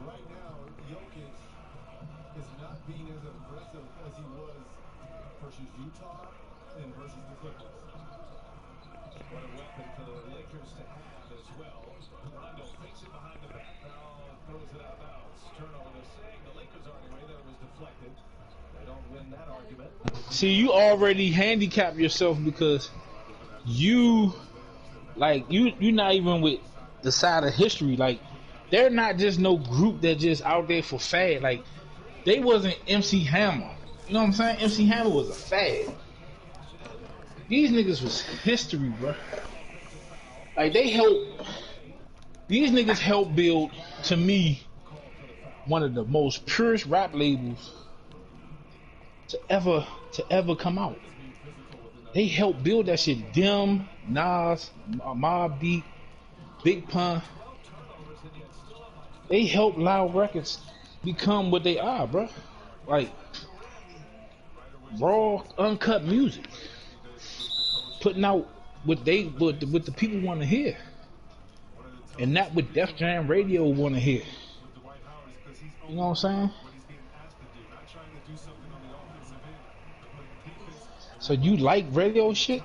right now, Jokic is not being as aggressive as he was versus Utah and versus the Clippers. What a weapon for the Lakers to have as well. Rondo fakes it behind the back, now throws it out of bounds. Turnover, they're saying the Lakers are anyway that it was deflected. They don't win that argument. See, you already handicap yourself because you you're not even with the side of history. Like they're not just no group that just out there for fad. Like they wasn't MC Hammer. You know what I'm saying? MC Hammer was a fad. These niggas was history, bro. Like they helped. These niggas helped build, to me, one of the most purest rap labels to ever come out. They helped build that shit. Them, Nas, Mobb Deep, Big Pun. They helped Loud Records become what they are, bro. Like raw, uncut music, putting out what the people want to hear, and not what Def Jam Radio want to hear. You know what I'm saying? So you like radio shit?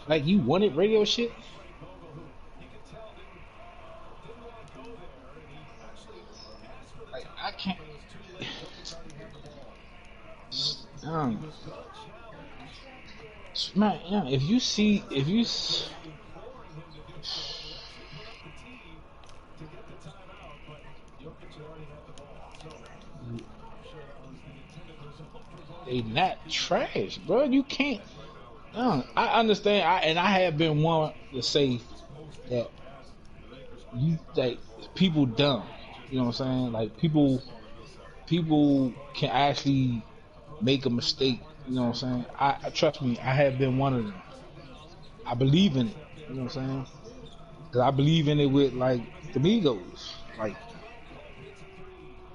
Like you wanted radio shit? Like I can't. Um, man, yeah, if you they not trash, bro. You can't. I understand. I have been one to say that you like people dumb. You know what I'm saying? Like people can actually make a mistake. You know what I'm saying? I trust me. I have been one of them. I believe in it. You know what I'm saying? Cause I believe in it with like the Migos. Like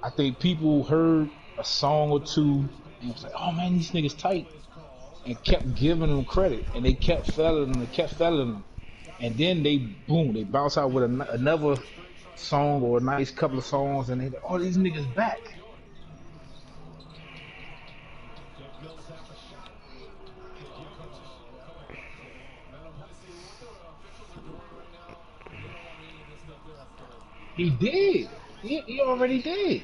I think people heard a song or two and was like, "Oh man, these niggas tight," and kept giving them credit, and they kept felling them, and kept felling them, and then they boom, they bounce out with another song or a nice couple of songs, and they like, "Oh, these niggas back." He did. He already did.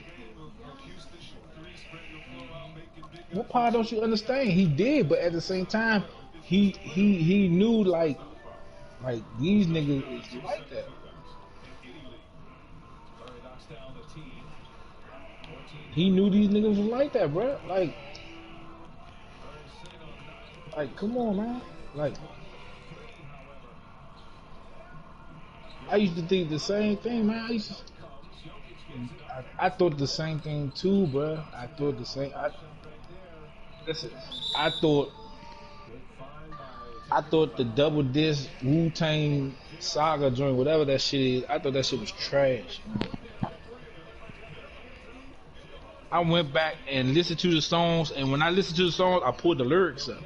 What part don't you understand? He did, but at the same time, he knew like these niggas is like that. He knew these niggas was like that, bro. Like come on, man. Like I used to think the same thing, man. I thought the same thing too, bro. I thought the same. Listen, I thought I thought the double disc Wu Tang Saga joint, whatever that shit is, I thought that shit was trash. I went back and listened to the songs, and when I listened to the songs, I pulled the lyrics up.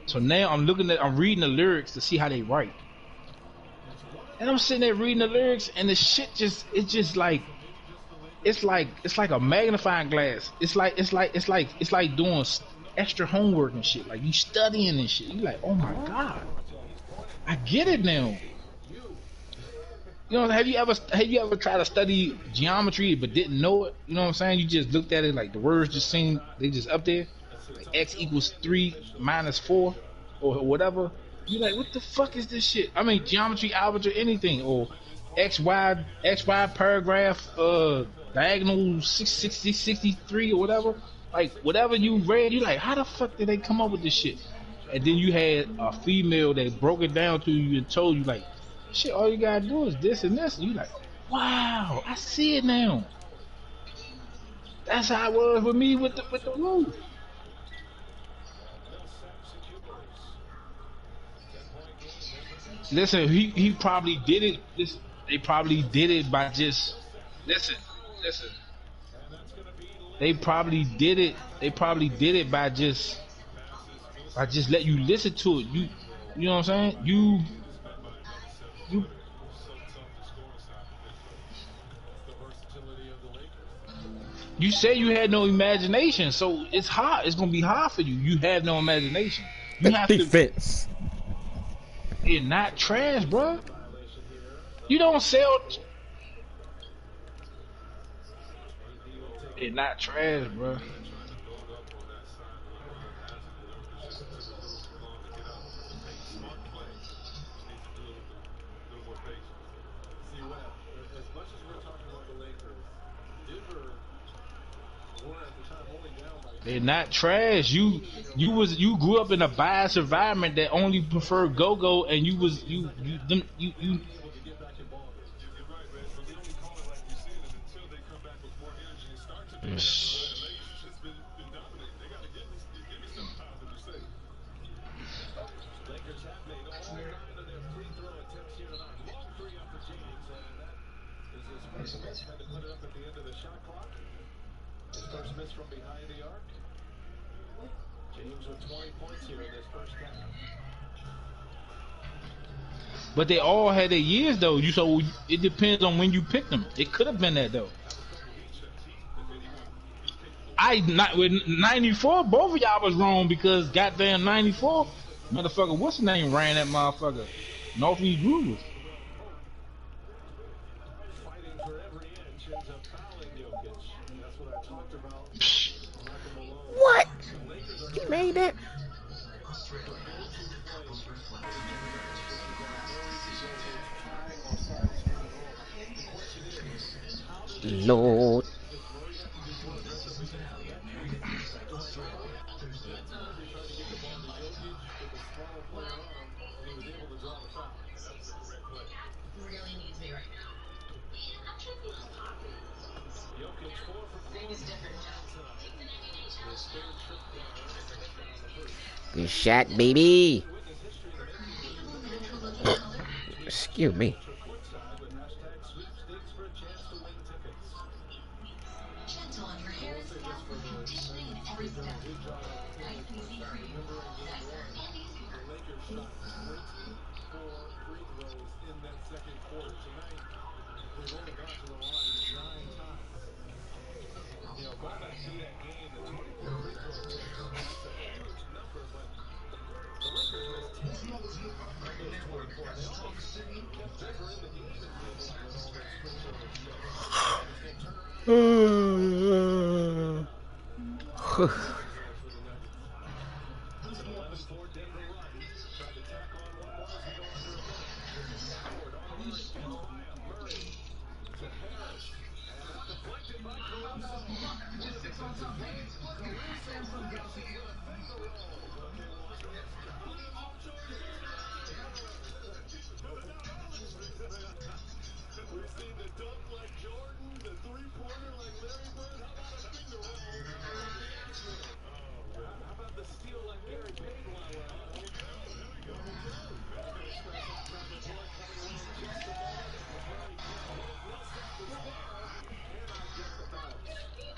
So now I'm reading the lyrics to see how they write, and I'm sitting there reading the lyrics, and the shit it's just like it's like a magnifying glass. It's like doing extra homework and shit. Like you studying and shit. You like, oh my god, I get it now. You know, have you ever tried to study geometry but didn't know it? You know what I'm saying? You just looked at it like the words just seem they just up there, like x equals 3 minus 4 or whatever. You like, what the fuck is this shit? I mean, geometry, algebra, anything, or x y paragraph diagonal 63 or whatever. Like whatever you read, you like, how the fuck did they come up with this shit? And then you had a female that broke it down to you and told you like, shit, all you gotta do is this and this. And you like, wow, I see it now. That's how it was with me with the roof. Listen, he probably did it. They probably did it by just listen, listen. They probably did it. They probably did it by just let you listen to it. You know what I'm saying? You You say you had no imagination, so it's hard. It's gonna be hard for you. You have no imagination. You The have to. defense. It's not trash, bro. You don't sell. It's not trash, bro. See, Webb, as much as we're talking about the Lakers, Denver were at the time only down by They're not trash. You grew up in a biased environment that only preferred go-go, and you was you them you. able to get back involved. You're right, man. So they only call it like you see it until they come back with more energy and start to do it. The Lakers just been dominating. They got to give me some positive to say. Lakers have made all 9 of their free throw attempts here tonight. Long three up for James, and that is his first miss. Had to put it up at the end of the shot clock. His first miss from behind the arc. James with 20 points here in this first half. But they all had their years though. So it depends on when you pick them. It could have been that though. I not with 94. Both of y'all was wrong because goddamn 94, motherfucker. What's the name? Ran that motherfucker. Northeast Groove. Fighting for every inch, ends up fouling Jokic. That's what I talked about. Michael Malone. What? He made that? Lord. Good shot, baby. Excuse me.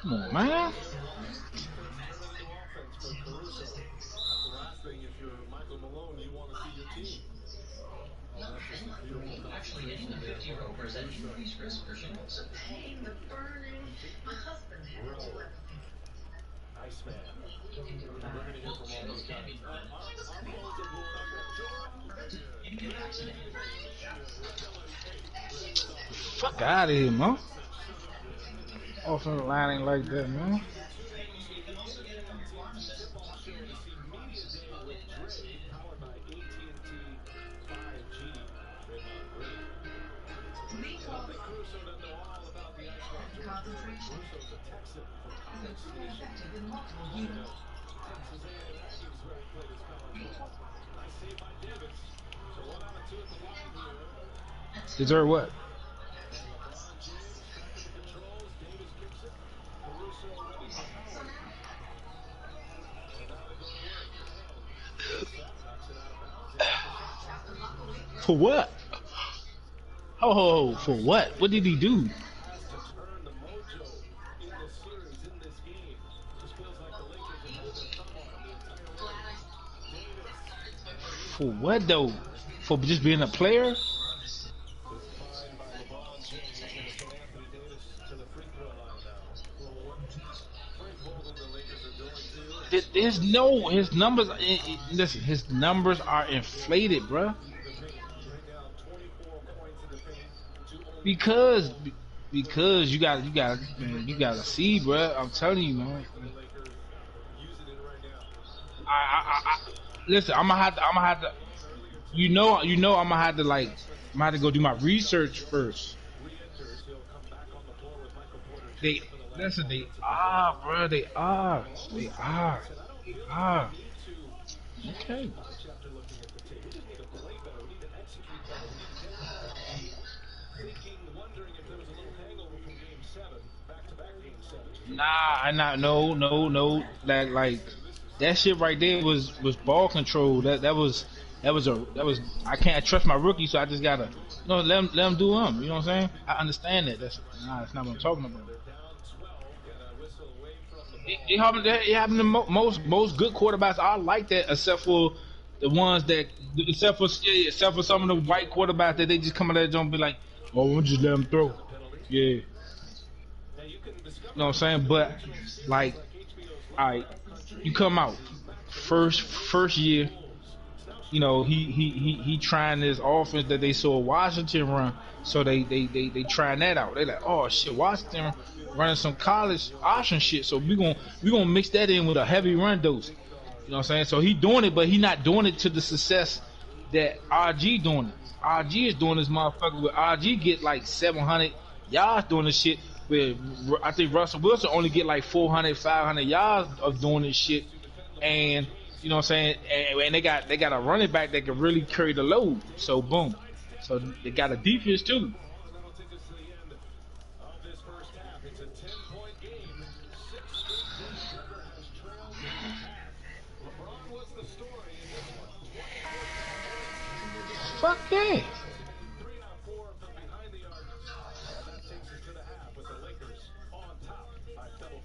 Come on, man. If you're Michael Malone, you want to see your team. Actually, in the 50-year-old presenting movies for his personals. Paying the burning. My husband had to work. Iceman. We're going to hear from all those guys. Fuck out of here, man. Offensive line ain't like that, man. Deserve what? For what? Oh, for what? What did he do? For what though? For just being a player? There's no his numbers. Listen, his numbers are inflated, bruh. Because because man, you got to see, bruh. I'm telling you, man. I listen. I'm gonna have to. I'm gonna have to like. I'm gonna have to go do my research first. They listen. They are, bruh. They are. They are. They are. Okay. Nah, I not no. Like that shit right there was ball control. That was I can't trust my rookie, so I just gotta let him do him. You know what I'm saying? I understand that. That's not what I'm talking about. It happened to most good quarterbacks are like that, except for the ones that except for some of the white quarterbacks that they just come out there and be like, oh, we'll just let him throw. Yeah. You know what I'm saying? But like, alright, you come out first year. You know he trying this offense that they saw Washington run, so they trying that out. They like, oh shit, Washington running some college option shit, so we gonna mix that in with a heavy run dose. You know what I'm saying? So he doing it, but he not doing it to the success that RG doing it. RG is doing this motherfucker where RG get like 700 yards doing this shit. Where I think Russell Wilson only get like 400, 500 yards of doing this shit, and you know what I'm saying, and they got a running back that can really carry the load. So boom, so they got a defense too. Fuck yeah.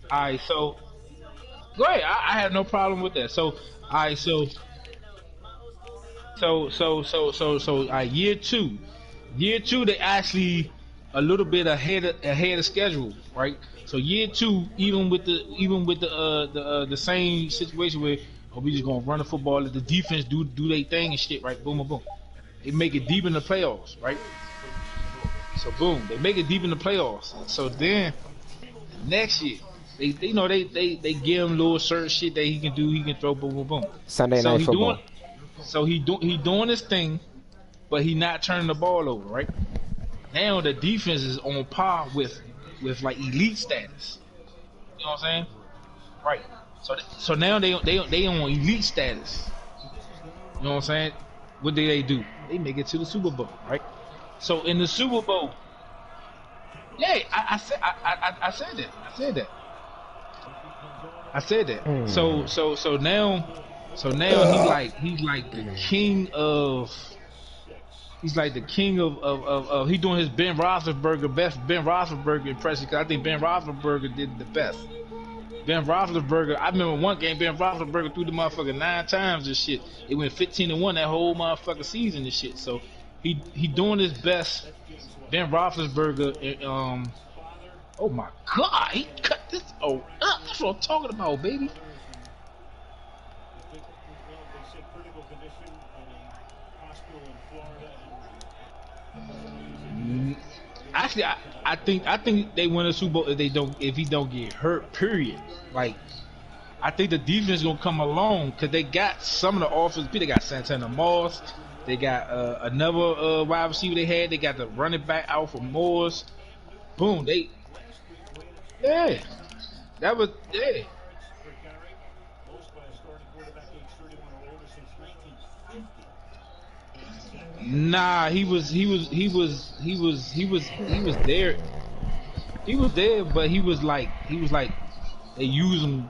Alright, so go ahead. I have no problem with that. So, alright, year two, they actually a little bit ahead of schedule, right? So year two, even with the same situation where we just gonna run the football, let the defense do their thing and shit, right? Boom, boom, boom. They make it deep in the playoffs, right? So boom, they make it deep in the playoffs. So then next year. They give him little certain shit that he can do. He can throw, boom, boom, boom. Sunday night football. He doing his thing, but he not turning the ball over, right? Now the defense is on par with like elite status. You know what I'm saying? Right. So now they on elite status. You know what I'm saying? What do? They make it to the Super Bowl, right? So in the Super Bowl, yeah, I said that. So now he's like the king of he doing his Ben Roethlisberger impression, because I think Ben Roethlisberger did the best. Ben Roethlisberger, I remember one game Ben Roethlisberger threw the motherfucker 9 times and shit. It went 15-1 that whole motherfucker season and shit. So he doing his best. Ben Roethlisberger, oh my god, he cut this up. That's what I'm talking about, baby. Actually, I think they win a Super Bowl if he don't get hurt. Period. Like, I think the defense is gonna come along because they got some of the offense. They got Santana Moss. They got another wide receiver they had. They got the running back out for Moss. Boom. Yeah. That was yeah. Nah, he was there. He was there, but he was like they use him.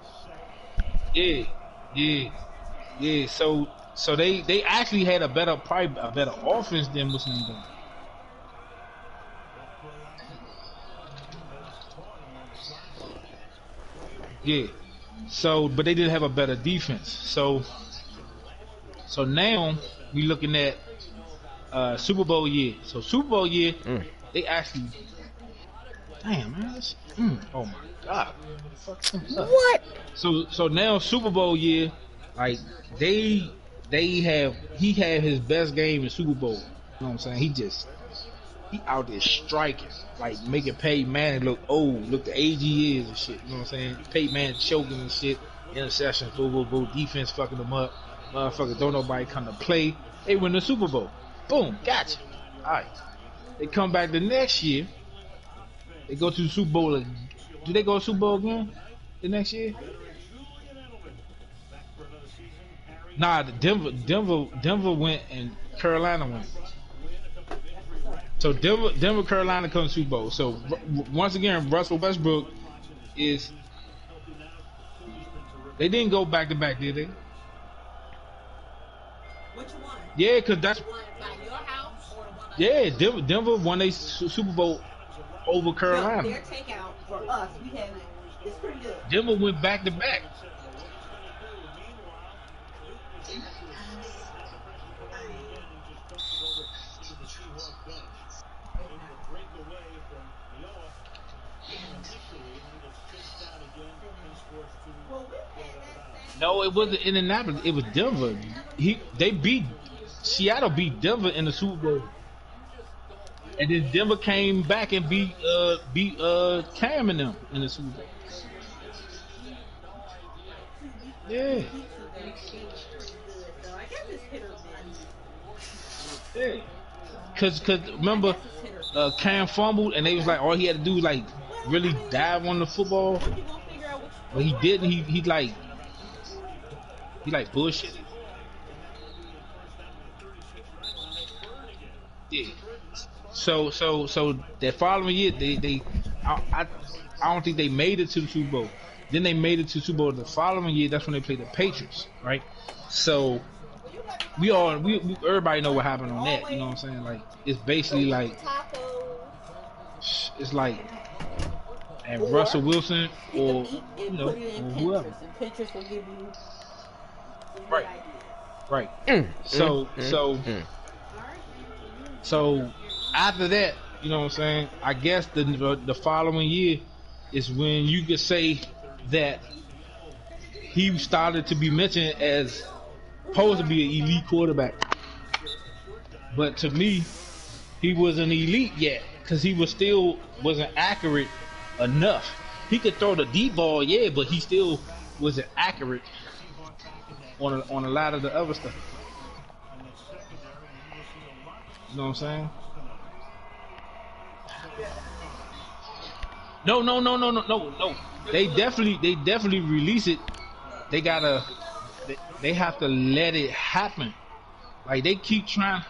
Yeah. So they actually had a better offense than what's name doing. Yeah. So, but they didn't have a better defense. So now we looking at Super Bowl year. So Super Bowl year, they actually Damn, man. Oh my god. Fuck him up. What? So now Super Bowl year, like they have he had his best game in Super Bowl. You know what I'm saying? He out there striking, like making Peyton Manning look old, look the age he is and shit. You know what I'm saying? Peyton Manning choking and shit, interceptions, boo, defense fucking them up. Motherfucker, don't nobody come to play. They win the Super Bowl. Boom, gotcha. All right. They come back the next year. They go to the Super Bowl. Do they go to Super Bowl again the next year? Nah, Denver went and Carolina went. So Denver, Carolina comes to Super Bowl. So once again, Russell Westbrook is. They didn't go back to back, did they? Which one? Yeah, cause that's The one by your house or the one? yeah. Denver won a Super Bowl over No, Carolina. their takeout for us, we had it. It's pretty good. Denver went back to back. No, it wasn't Indianapolis. It was Denver. They beat Seattle beat Denver in the Super Bowl, and then Denver came back and beat Cam and them in the Super Bowl. Yeah, So I guess it's hit or miss. yeah. Cause remember, Cam fumbled and they was like all he had to do was like really dive on the football, You gonna figure out which but he didn't. He like bullshit. Yeah. So that following year I don't think they made it to the Super Bowl. Then they made it to Super Bowl the following year. That's when they played the Patriots, right? So we everybody know what happened on that. You know what I'm saying? Like it's basically like it's like and Or Russell Wilson you or can eat you and know put it in or whoever. Pinterest, and Pinterest will give you Right. ideas. Right. Mm, So after that, you know what I'm saying? I guess the following year is when you could say that he started to be mentioned as supposed to be an elite quarterback. But to me, he wasn't elite yet because he wasn't accurate enough. He could throw the deep ball, yeah, but he still wasn't accurate on a lot of the other stuff. You know what I'm saying? No. They definitely release it. They they have to let it happen. Like they keep trying.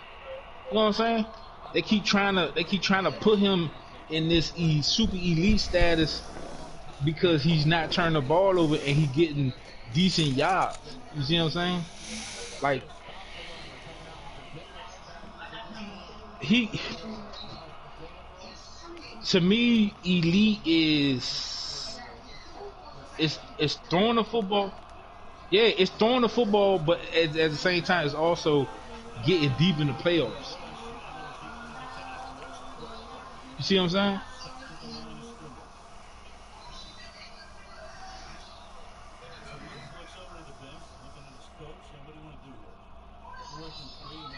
You know what I'm saying? They keep trying to put him in this super elite status because he's not turning the ball over and he getting decent yards. You see what I'm saying? Like he to me elite is it's throwing the football. Yeah, it's throwing the football, but at the same time, it's also getting deep in the playoffs. You see what I'm saying?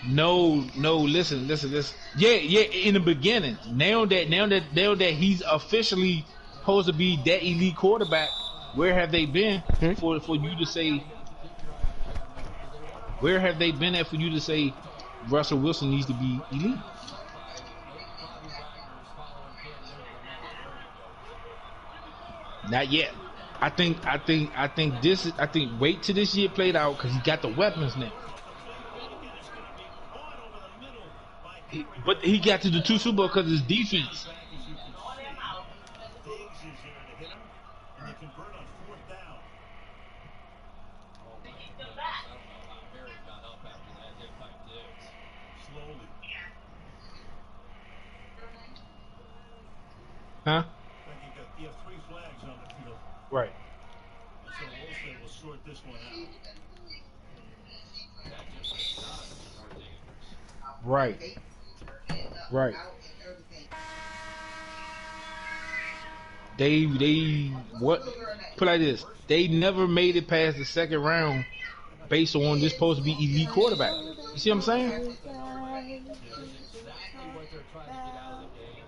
No, listen. Yeah, in the beginning. Now that he's officially supposed to be that elite quarterback, where have they been for you to say? Where have they been at for you to say Russell Wilson needs to be elite? Not yet. I think wait till this year played out because he got the weapons now. But he got to the two Super Bowl because of his defense. Huh? You have 3 flags on the field. Right. So Olsen will sort this one out. Right. They what? Put it like this. They never made it past the second round based on this supposed to be elite quarterback. You see what I'm saying? This is exactly what they're trying to get out of the game.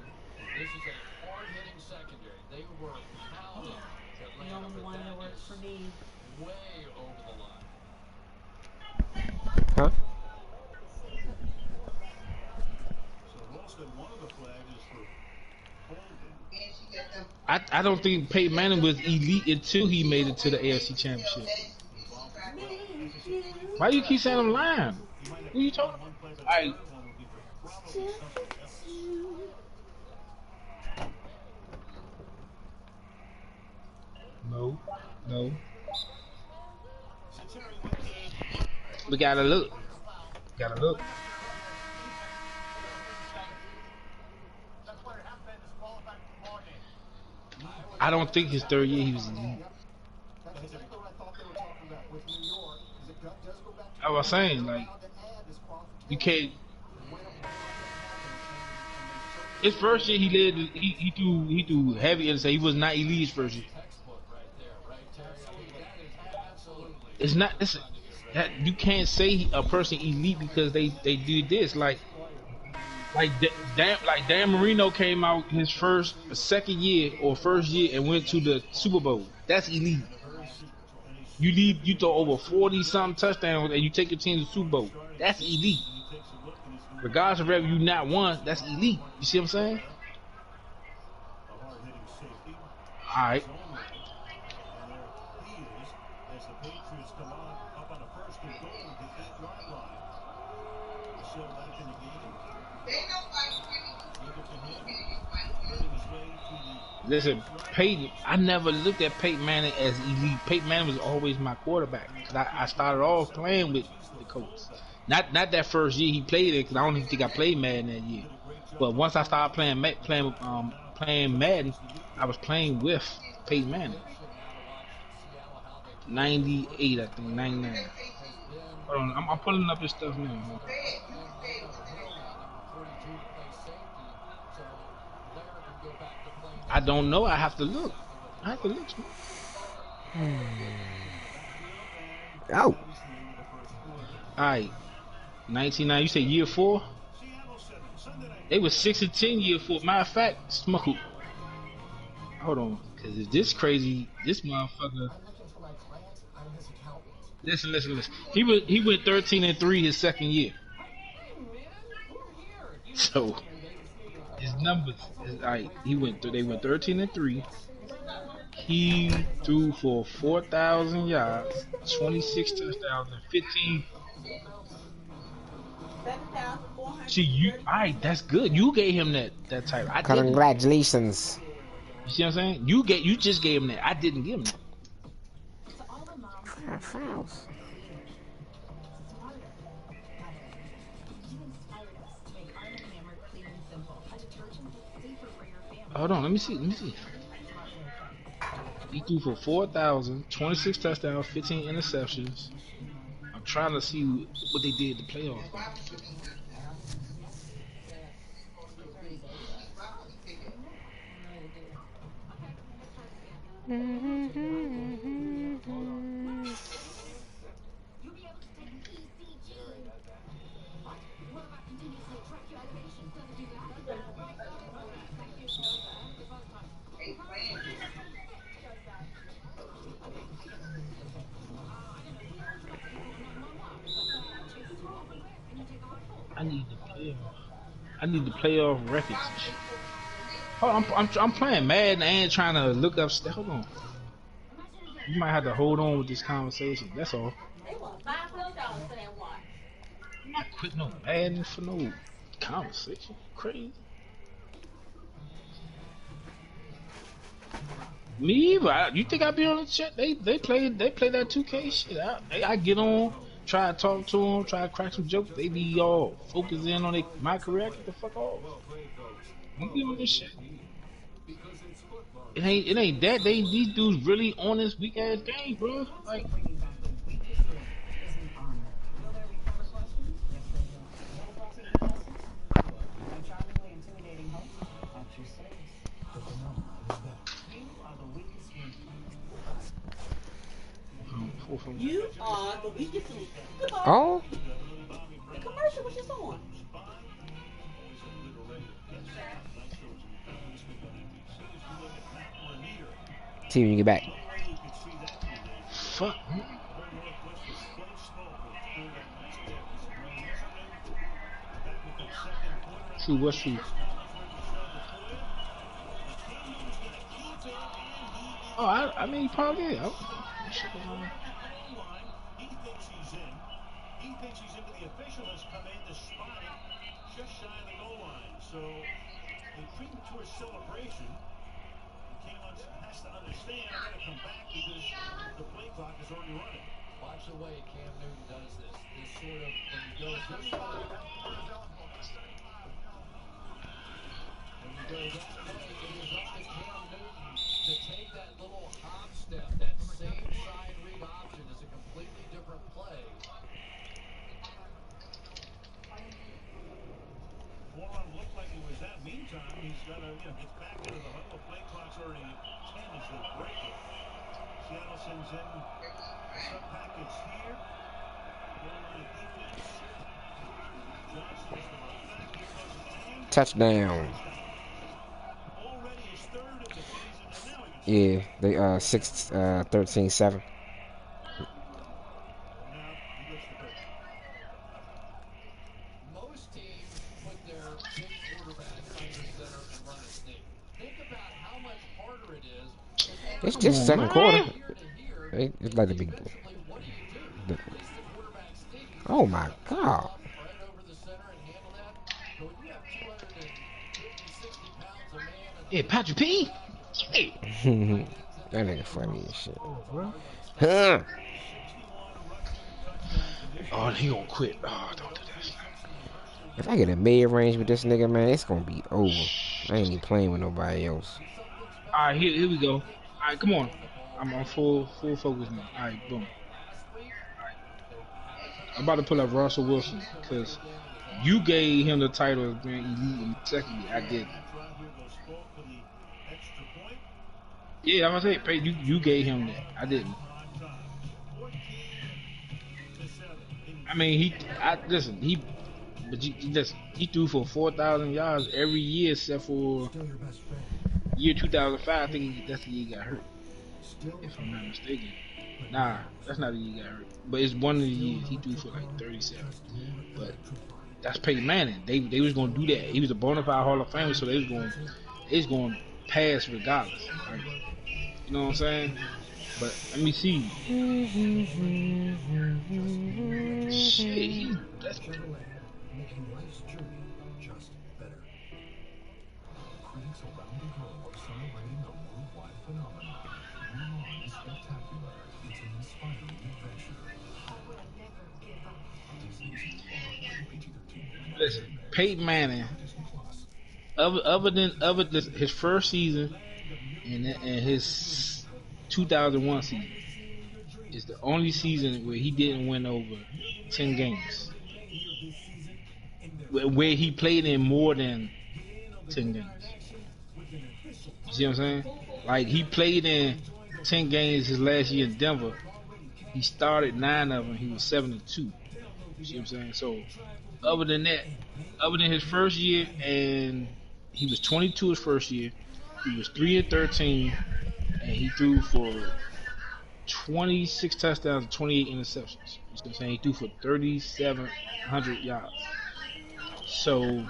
This is a hard-hitting secondary. They were pounding The Atlanta, only but one that that works is for me. way over the line. Huh? So Wilson, one of the flags is for holding. I don't think Peyton Manning was elite until he made it to the AFC Championship. Why you keep saying I'm lying? Who you talking about? I no, no. We gotta look. Gotta look. I don't think his third year he was elite. That's exactly what I thought they were talking about with New York. Is it does go back to I was saying like you can't. His first year he led. He threw heavy and say he was not elite his first year. textbook right there, right, Terry? I mean, that is absolutely It's not. It's, that you can't say a person elite because they did this like Dan Marino came out his second year or first year and went to the Super Bowl. That's elite. You throw over 40 something touchdowns and you take your team to the Super Bowl. That's elite. Regardless of whether you not won, that's elite. You see what I'm saying? a hard-hitting safety. All right. And there he is as the Patriots come on up on a first and goal at the 8-yard line. We're still back in the game. Give it to him. Making his way to the Listen, Peyton. I never looked at Peyton Manning as elite. Peyton Manning was always my quarterback. I started off playing with the Colts. Not that first year he played it because I don't even think I played Madden that year. But once I started playing Madden, I was playing with Peyton Manning. 98, I think 99. Hold on, I'm pulling up his stuff now. I don't know. I have to look. Oh. Alright. 1990. You say year 4? They was 6-10 year 4. Matter of fact, Smoke. Hold on. Because if this crazy, this motherfucker. Listen. He went 13-3 his second year. So his numbers is alright. They went 13-3. He threw for 4,000 yards, 26 touchdowns, and 15. 7,400. See you, alright, that's good. You gave him that title. I didn't. Congratulations. You see what I'm saying? You just gave him that. I didn't give him that. Fouls. Hold on, let me see. He threw for 4,000, 26 touchdowns, 15 interceptions. I'm trying to see what they did in the playoffs. I need the playoff records and shit. Hold on, I'm playing Madden and trying to look up stuff. Hold on. You might have to hold on with this conversation. That's all. They want $500 for that watch. I'm not quitting no Madden for no conversation. Crazy. Me either. You think I be on the chat? They play that 2K shit. I get on, try to talk to them, try to crack some jokes. They be all focused in on my career. Get the fuck off. I'm be on this shit. It ain't that. These dudes really on this weak ass game, bro. Like. from. You are the weakest link. Goodbye. Oh, The commercial was just on. see when you get back. Fuck. True, what's true? Oh, I mean, he probably is. He thinks he's in. He thinks he's in, but the official has come in to spot it just shy of the goal line. So a premature celebration. Kalen has to understand I got to come back because the play clock is already running. Watch the way Cam Newton does this. This sort of when he goes this far. When you go that way, it is up to Cam Newton to take that little hop step. That same side read option is a completely different play. Forearm looked like it was that. Meantime, he's got to get back into the huddle. The play clock's already at 10 as they break it. Seattle sends in a sub package here. Goal line defense. Johnson is the running back. Here goes Lang. Touchdown. Already his third of the season, and now he can Yeah, they 13-7. now he gets the pick. Most teams put their big quarterback under center and run a sneak. Think about how much harder it is. It's just second quarter. It's like the big. Defensively, what do you do? The, Release the quarterback sneak. oh my God. Right over the center and handle that. But when you have 250, 60 pounds of man and Yeah, Patrick P. Hey. That nigga funny as shit. Bro. Huh. Oh, he gonna quit. Oh, don't do that. If I get a mid-range with this nigga, man, it's gonna be over. I ain't even playing with nobody else. All right, here we go. All right, come on. I'm on full focus now. All right, boom. All right. I'm about to pull up Russell Wilson because you gave him the title of being elite in the second year. I did. Yeah, I'm gonna say you gave him that. I didn't. I mean, listen. He threw for 4,000 yards every year except for year 2005. I think that's the year he got hurt, if I'm not mistaken. Nah, that's not the year he got hurt. But it's one of the years he threw for like 37. But that's Peyton Manning. They was gonna do that. He was a bona fide Hall of Famer, so they was going to pass regardless. Right? You know what I'm saying? But let me see. Shit, that's making life's journey just better. Critics around the globe are celebrating the worldwide phenomenon. Mulan is spectacular. It's an inspiring adventure. Disney's Mulan, PG-13. Listen, Peyton Manning. Other than his first season and his 2001 season is the only season where he didn't win over 10 games. Where he played in more than 10 games. You see what I'm saying? Like, he played in 10 games his last year in Denver. He started 9 of them. He was 7-2. You see what I'm saying? So, other than that, other than his first year, and he was 22 his first year, he was 3-13, and he threw for 26 touchdowns and 28 interceptions. You see what I'm saying? He threw for 3,700 yards. So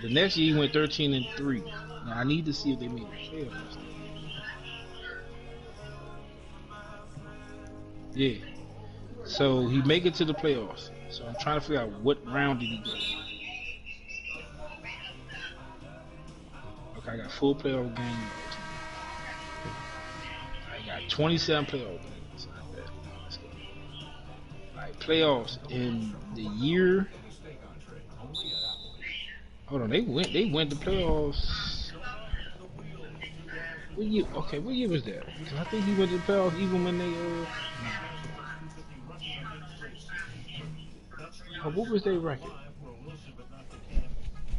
the next year he went 13-3. Now I need to see if they made the playoffs. Yeah. So he make it to the playoffs. So I'm trying to figure out what round did he go. Okay, I got full playoff game. I got 27 playoff games. Let's go. Alright, playoffs in the year. Hold on, they went to playoffs. What year? Okay, what year was that? Because I think he went to the playoffs even when they what was their record?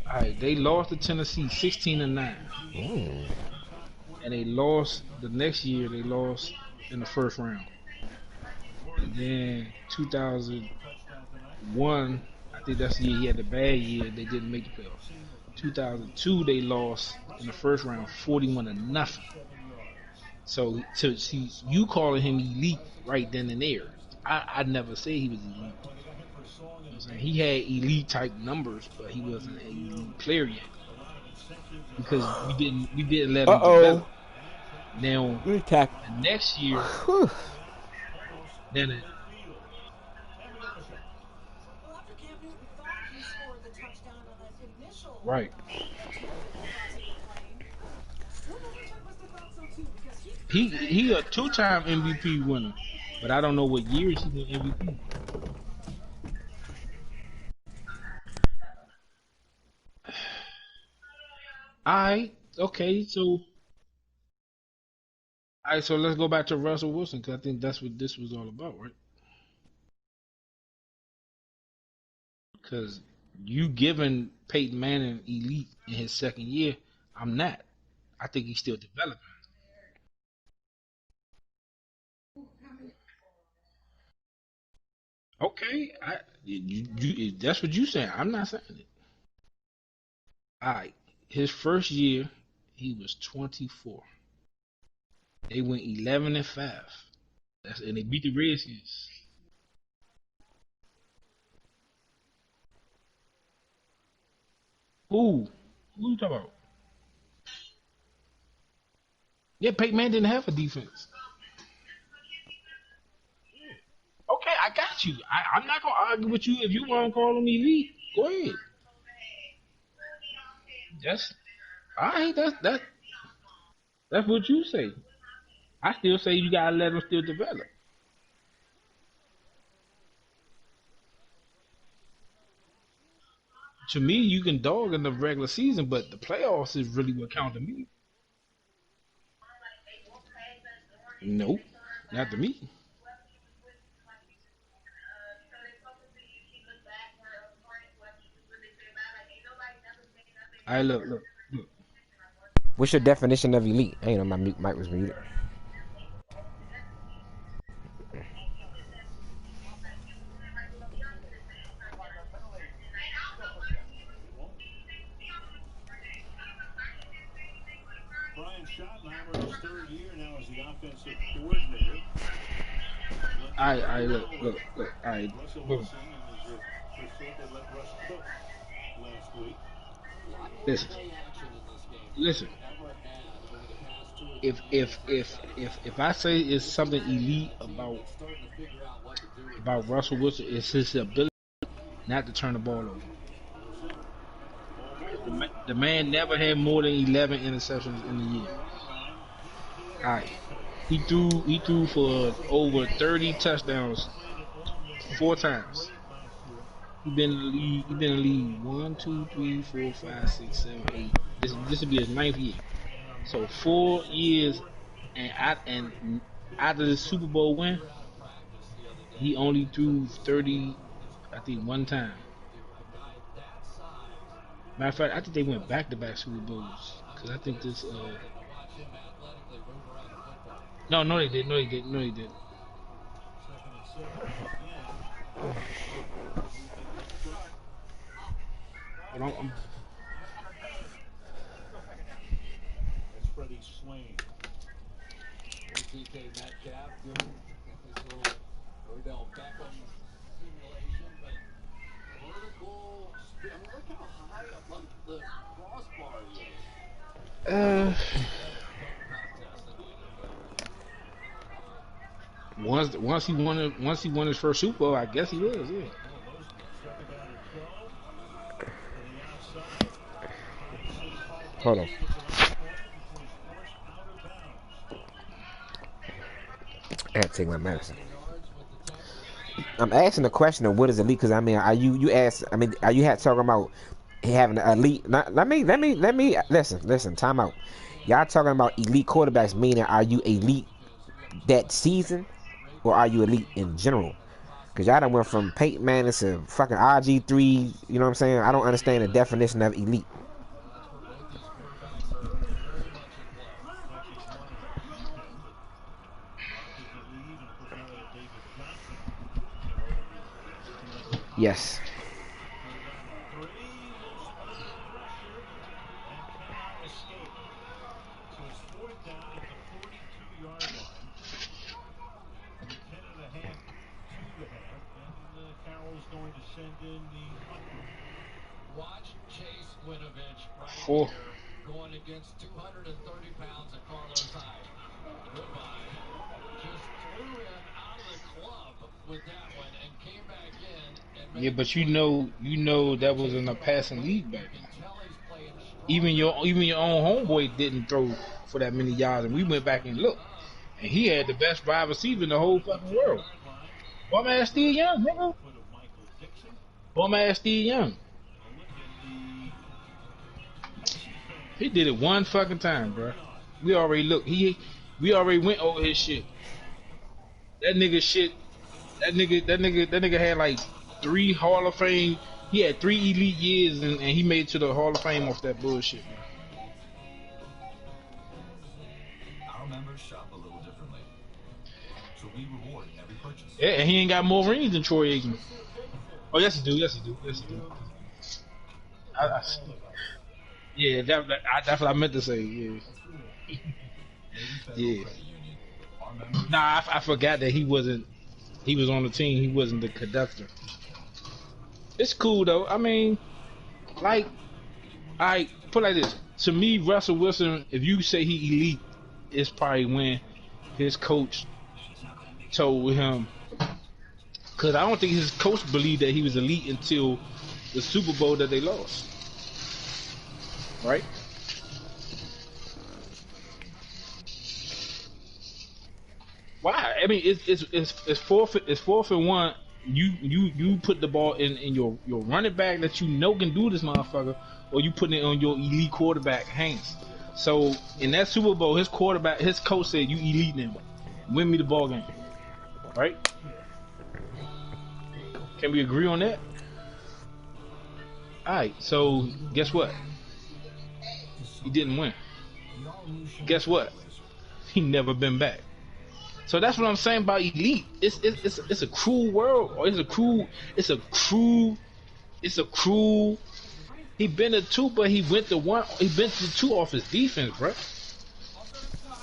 Alright, they lost to Tennessee 16-9. And they lost the next year. They lost in the first round. And then 2001, I think that's the year he had the bad year. They didn't make the playoffs. 2002, they lost in the first round, 41-0. So to see you calling him elite right then and there, I never say he was elite. You know what I'm saying? He had elite type numbers, but he wasn't an elite player yet because we didn't let him Uh-oh. develop. Now Good tackle. the next year, Whew. then Well, after Cam Newton thought he scored the touchdown on that initial right, attempt that he thought he was playing, Will Belichick must have thought so too because he he a two-time MVP winner, but I don't know what years he won MVP. I okay, so so let's go back to Russell Wilson because I think that's what this was all about, right? Because you giving Peyton Manning elite in his second year, I'm not. I think he's still developing. Okay, that's what you saying. I'm not saying it. All right, his first year, he was 24. They went 11-5. And they beat the Redskins. Who? Who you talking about? Yeah, Peyton Manning didn't have a defense. Okay, I got you. I'm not gonna argue with you if you want to call him elite. Go ahead. That's all right. That's what you say. I still say you gotta let him still develop. To me, you can dog in the regular season, but the playoffs is really what counts to me. Nope, not to me. I look. What's your definition of elite? I ain't know my mic was muted. Brian Schottenheimer in his third year now as the offensive coordinator. I look. I Russell boom. Wilson, and as you just said, they let Russ cook last week. A lot more Listen, play action in this game than listen. they've ever had over the past 2 or 3 If years. if I say it's This is something actually elite a team that's starting to figure out what to do with about Russell Russell Wilson, Wilson. it's his ability not to turn the ball over. Wilson, The man never had more than 11 interceptions in a year. All right, he threw for over 30 touchdowns 4 times. He been in the league. He been in the league 1, 2, 3, 4, 5, 6, 7, 8. This will be his ninth year. So 4 years, and after the Super Bowl win, he only threw 30. I think one time. Matter of fact, I think they went back to back Super Bowls because I think this. No, they did. No, they did. No, they did. But that's Freddie Swain. DK Metcalf doing his little Odell Beckham simulation, but vertical spin. I mean, look how high above the crossbar he is. Uh, once he won his first Super Bowl, I guess he was. Yeah. hold on. I had to take my medicine. I'm asking the question of what is elite because I mean, are you asked? I mean, are you talking about having an elite? Not, let me listen. Time out. Y'all talking about elite quarterbacks, meaning are you elite that season, or are you elite in general? Because y'all done went from Peyton Manning to fucking RG3. You know what I'm saying? I don't understand the definition of elite. Yes. So they got three, will spring pressure and cannot escape. So it's fourth down at the 42-yard line. With 10.5 to the half, and Carroll's going to send in the punter. Watch Chase Winovich right Four. here going against 230 pounds of Carlos Hyde. Goodbye. Just flew in out of the club with that one and came back in and Yeah, made the but play. you know that was in a passing league back then. Even your own homeboy didn't throw for that many yards, and we went back and looked, and he had the best wide receiver in the whole fucking world. Bum ass Steve Young, nigga. Bum ass Steve Young. He did it one fucking time, bro. We already looked. We already went over his shit. That nigga shit. That nigga had like 3 Hall of Fame. He had 3 elite years, and he made it to the Hall of Fame off that bullshit, bro. Our members shop a little differently, so we reward every purchase. Yeah, and he ain't got more rings than Troy Aikman. Oh, yes, he do. Yes, he do. Yes, he do. Yeah, that's what I meant to say. Yeah. Yeah. Nah, I forgot that he wasn't. He was on the team. He wasn't the conductor. It's cool though. I mean, like, I put it like this. To me, Russell Wilson, if you say he elite, it's probably when his coach told him. Because I don't think his coach believed that he was elite until the Super Bowl that they lost. Right? Why? I mean, it's fourth and one. You put the ball in your running back that you know can do this motherfucker, or you put it on your elite quarterback hands. So in that Super Bowl, his coach said, "You elite now, win me the ball game." Right? Can we agree on that? All right. So guess what? He didn't win. Guess what? He never been back. So that's what I'm saying about elite. It's a cruel world, or it's a cruel. He been to 2, but he went to 1. He been to 2 off his defense, bro.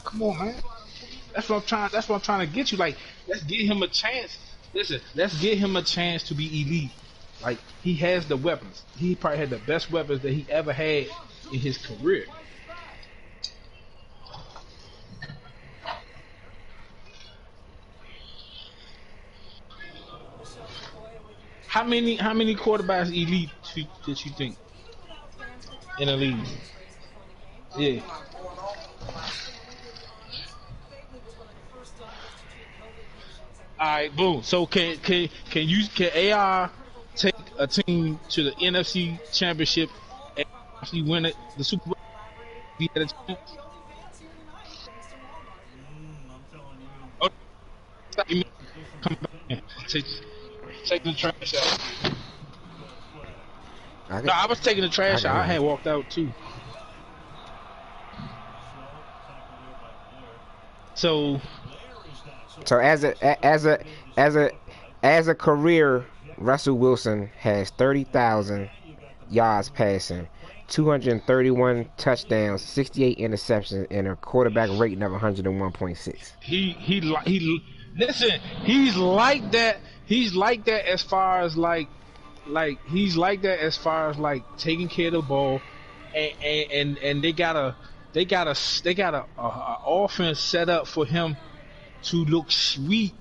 Come on, man. That's what I'm trying to get you. Like, let's give him a chance. Listen, let's give him a chance to be elite. Like, he has the weapons. He probably had the best weapons that he ever had in his career. How many quarterbacks elite did you think in the league? Yeah. All right, boom. So can AR take a team to the NFC Championship and actually win it, the Super Bowl? He had a chance? Oh, give me- come back in. Take the trash out. No, I was taking the trash out. I had walked out too. So as a career, Russell Wilson has 30,000 yards passing, 231 touchdowns, 68 interceptions, and a quarterback rating of 101.6. He listen. He's like that. He's like that as far as like he's like that as far as like taking care of the ball, and they got a offense set up for him to look sweet,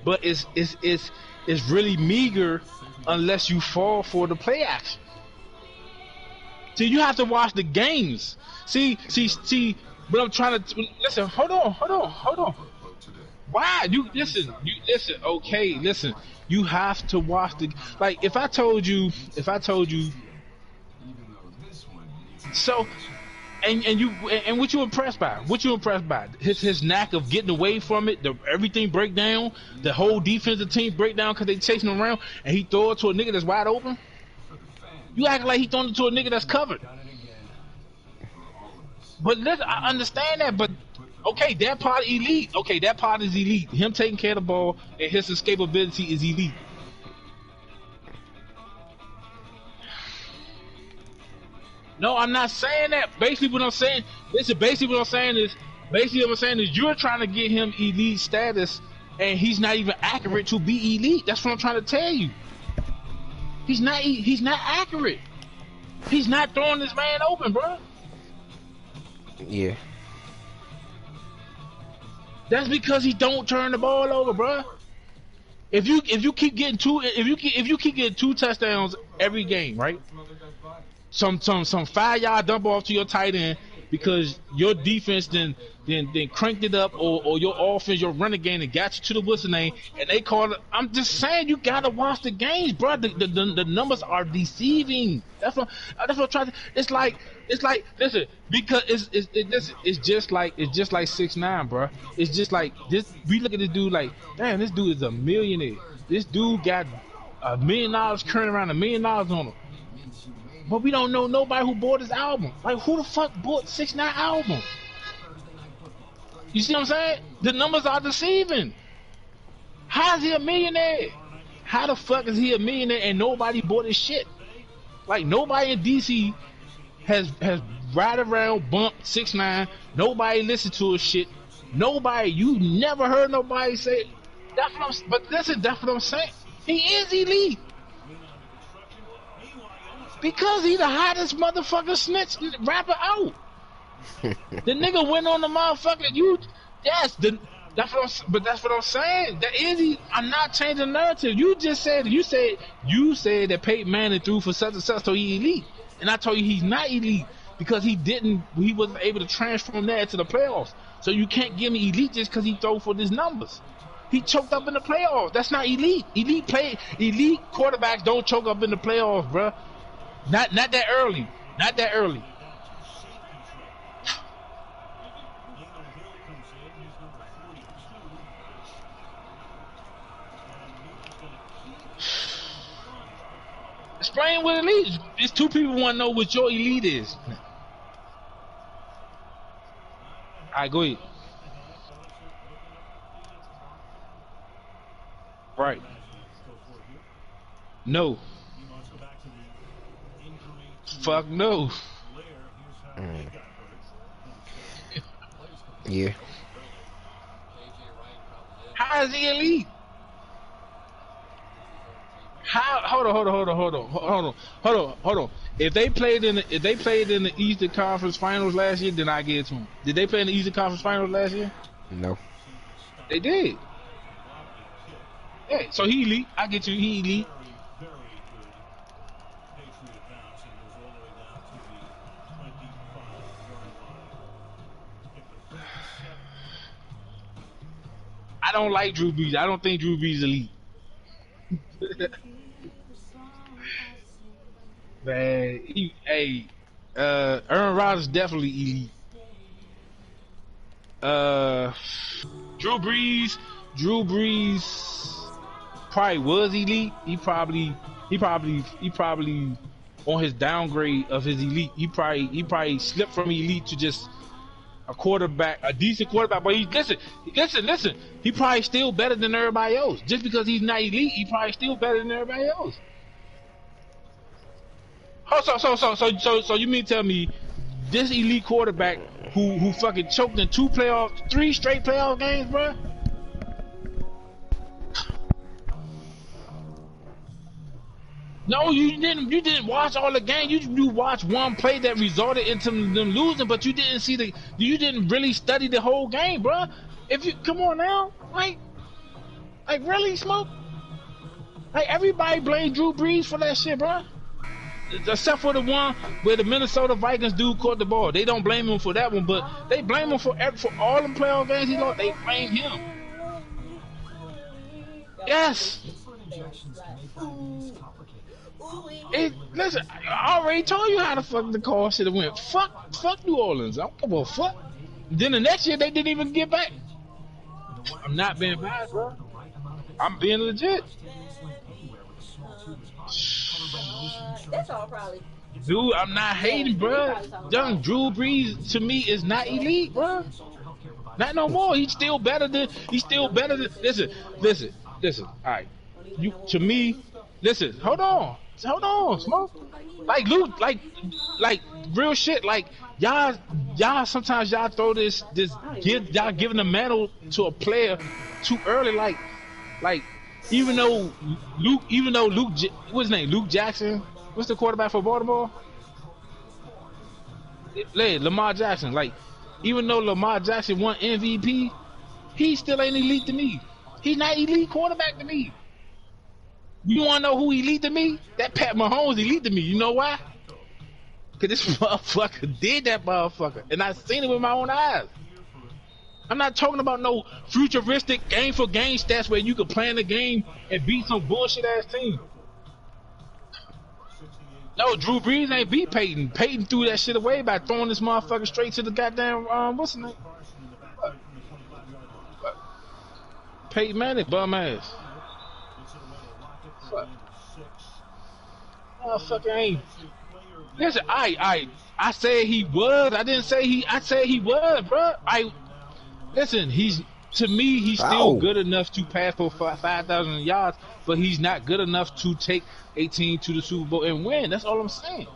but it's really meager unless you fall for the play action. See, you have to watch the games. See. But I'm trying to listen. Hold on. Why? You listen. Okay, listen. You have to watch the like. If I told you. So, and what you impressed by? What you impressed by? His knack of getting away from it. Everything break down. The whole defensive team break down because they chasing him around, and he throw it to a nigga that's wide open. You act like he throwing it to a nigga that's covered. But listen, I understand that, but okay, that part elite. Okay, that part is elite. Him taking care of the ball and his escapability is elite. No, I'm not saying that. Basically, what I'm saying, listen. Basically what I'm saying is, you're trying to get him elite status, and he's not even accurate to be elite. That's what I'm trying to tell you. He's not. He's not accurate. He's not throwing this man open, bro. Yeah. That's because he don't turn the ball over, bro. If you keep getting if you keep getting 2 touchdowns every game, right? Some 5-yard dump off to your tight end because your defense then cranked it up, or your offense, your running game, and got you to the whistle name, and they call it. I'm just saying, you gotta watch the games, bro. The numbers are deceiving. That's what I'm trying to. It's like listen, because it's just like 6ix9ine, bro. It's just like this. We look at this dude like, damn, this dude is a millionaire. This dude got $1 million current around $1 million on him. But we don't know nobody who bought his album. Like, who the fuck bought 6ix9ine album? You see what I'm saying? The numbers are deceiving. How is he a millionaire? How the fuck is he a millionaire and nobody bought his shit? Like, nobody in DC has ride around, bumped 6ix9ine. Nobody listened to his shit. Nobody, you never heard nobody say. But listen, that's what I'm saying. He is elite. Because he the hottest motherfucker snitch rapper out. The nigga went on the motherfucker. That's what I'm saying. That is he. I'm not changing the narrative. You said that Peyton Manning threw for such and such, so he elite. And I told you he's not elite because he wasn't able to transform that to the playoffs. So you can't give me elite just because he throw for his numbers. He choked up in the playoffs. That's not elite. Elite quarterbacks don't choke up in the playoffs, bruh. Not that early. Not that early. Explain what elite is. There's 2 people want to know what your elite is. Alright, go ahead. Right. No. Fuck no. Yeah. How is he elite? How? Hold on. If they played in the Eastern Conference Finals last year, then I get it to him. Did they play in the Eastern Conference Finals last year? No. They did. Yeah, so he elite. I get you. He elite. I don't like Drew Brees. I don't think Drew Brees is elite. Man, Aaron Rodgers definitely elite. Drew Brees probably was elite. He probably on his downgrade of his elite. He probably slipped from elite to just a quarterback, a decent quarterback. But listen. He probably still better than everybody else. Just because he's not elite, he probably still better than everybody else. Oh, so you mean tell me this elite quarterback who fucking choked in 3 straight playoff games, bro? No, you didn't. You didn't watch all the game. You watched one play that resulted into them losing, but you didn't see you didn't really study the whole game, bro. If you come on now, like really, Smoke. Like, everybody blame Drew Brees for that shit, bro. Except for the one where the Minnesota Vikings dude caught the ball. They don't blame him for that one, but they blame him for all the playoff games he lost. They blame him. Yes. Listen, I already told you how the fuck the call should have went. Fuck New Orleans. I don't give a fuck. Then the next year they didn't even get back. I'm not being biased, bro. I'm being legit. That's all probably. Dude, I'm not hating, bro. Young Drew Brees to me is not elite, bro. Not no more. He's still better than. Listen. All right. To me, listen. Hold on. hold on, smoke. Like Luke, like real shit. Like y'all sometimes y'all throw this y'all giving the mantle to a player too early. Like even though Luke, what's his name? Luke Jackson. What's the quarterback for Baltimore? Lamar Jackson. Like even though Lamar Jackson won MVP, he still ain't elite to me. He's not elite quarterback to me. You want to know who elite to me? That Pat Mahomes elite to me. You know why? Because this motherfucker did that motherfucker. And I seen it with my own eyes. I'm not talking about no futuristic game for game stats where you could plan the game and beat some bullshit ass team. No, Drew Brees ain't beat Peyton. Peyton threw that shit away by throwing this motherfucker straight to the goddamn, what's his name? Peyton Manning, bum ass. Motherfucker ain't. Listen, I said he was. I didn't say he. I said he was, bro. Listen. To me, he's still good enough to pass for 5,000 yards, but he's not good enough to take 18 to the Super Bowl and win. That's all I'm saying.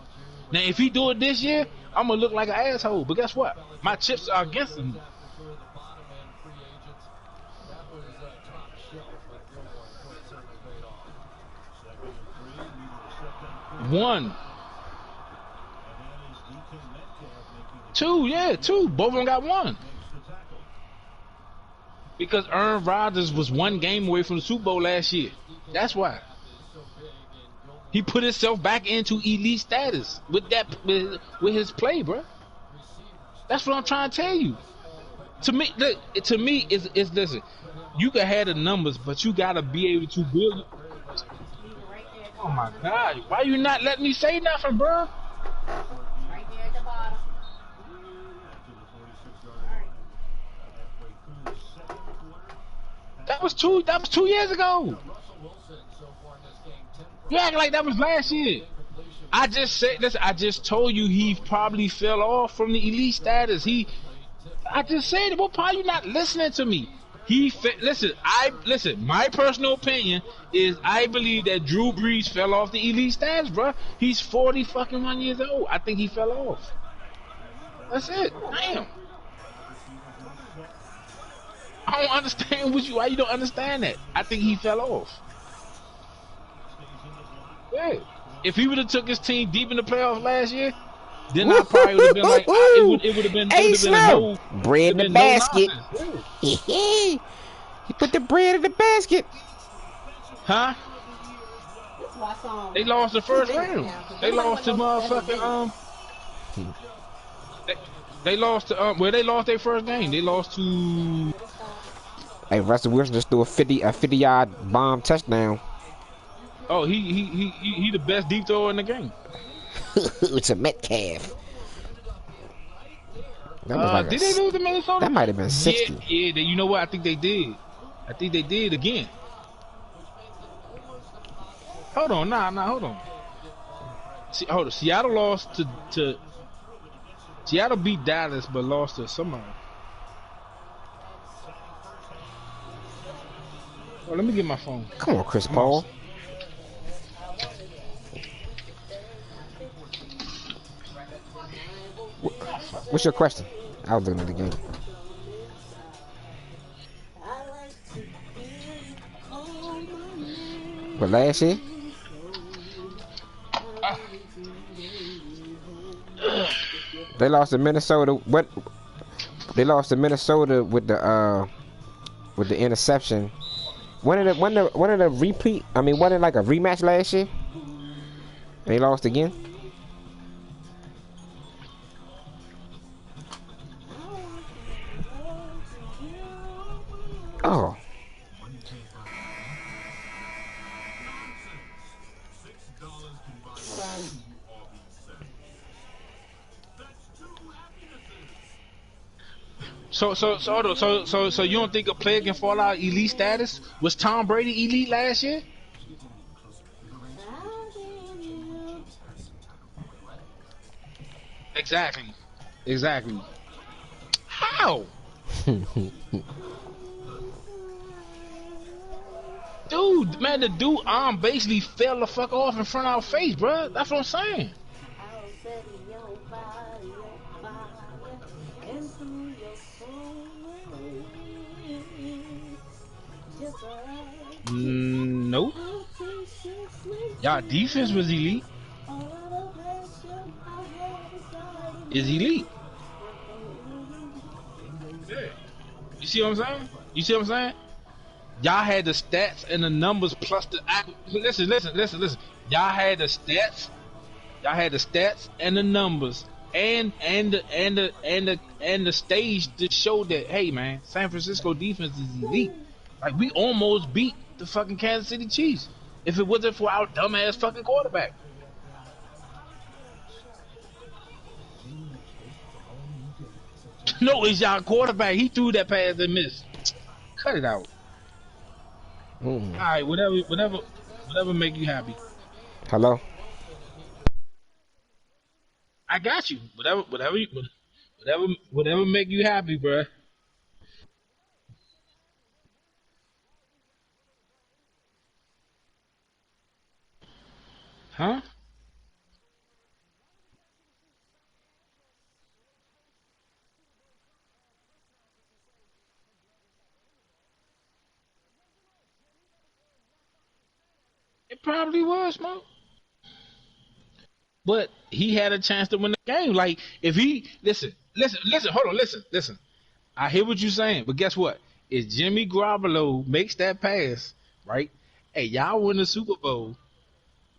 Now, if he do it this year, I'm gonna look like an asshole. But guess what? My chips are against him. One. Two, yeah, two. Both of them got one. Because Aaron Rodgers was one game away from the Super Bowl last year. That's why. He put himself back into elite status with his play, bro. That's what I'm trying to tell you. To me, it's listen. You can have the numbers, but you gotta be able to build. Oh my God! Why you not letting me say nothing, bro? Right there at the bottom. That was 2 years ago. You act like that was last year. I just said this. I just told you he probably fell off from the elite status. I just said it. What part you not listening to me? Listen. My personal opinion is I believe that Drew Brees fell off the elite status, bro. He's 40 fucking 1 years old. I think he fell off. That's it. Damn. I don't understand why you don't understand that. I think he fell off. Yeah. If he would have took his team deep in the playoffs last year, then I probably would have been like, it would have been no bread in the basket. He put the bread in the basket. Huh? They lost the first round. They lost to motherfucking They lost to they lost their first game. They lost to. Hey, Russell Wilson just threw a 50-yard bomb touchdown. Oh, he the best deep thrower in the game. It's a Metcalf. That was like did they lose to Minnesota? That might have been 60. Yeah. You know what? I think they did. I think they did again. Hold on, hold on. Hold on. Seattle lost to. Seattle beat Dallas, but lost to somebody. Oh, let me get my phone. Come on, Chris Paul. What's your question? I was looking at the game. But last year? They lost to Minnesota. What? They lost to Minnesota with the interception. When did the repeat? I mean, wasn't it like a rematch last year? They lost again. Oh. So you don't think a player can fall out of elite status? Was Tom Brady elite last year? Exactly. How? Dude, man, the dude arm basically fell the fuck off in front of our face, bro. That's what I'm saying. I'll set your body on fire and through your soul. Just like Nope. Y'all defense was elite. Is elite. Yeah. You see what I'm saying? You see what I'm saying? Y'all had the stats and the numbers plus the listen. Y'all had the stats. Y'all had the stats and the numbers and the stage to show that, hey man, San Francisco defense is elite. Like, we almost beat the fucking Kansas City Chiefs if it wasn't for our dumbass fucking quarterback. No, it's y'all quarterback. He threw that pass and missed. Cut it out. Mm. All right, whatever make you happy. Hello? I got you. Whatever make you happy, bruh. Huh? It probably was, man. But he had a chance to win the game. Like, if he listen, hold on, listen. I hear what you're saying, but guess what? If Jimmy Garoppolo makes that pass, right? Hey, y'all win the Super Bowl.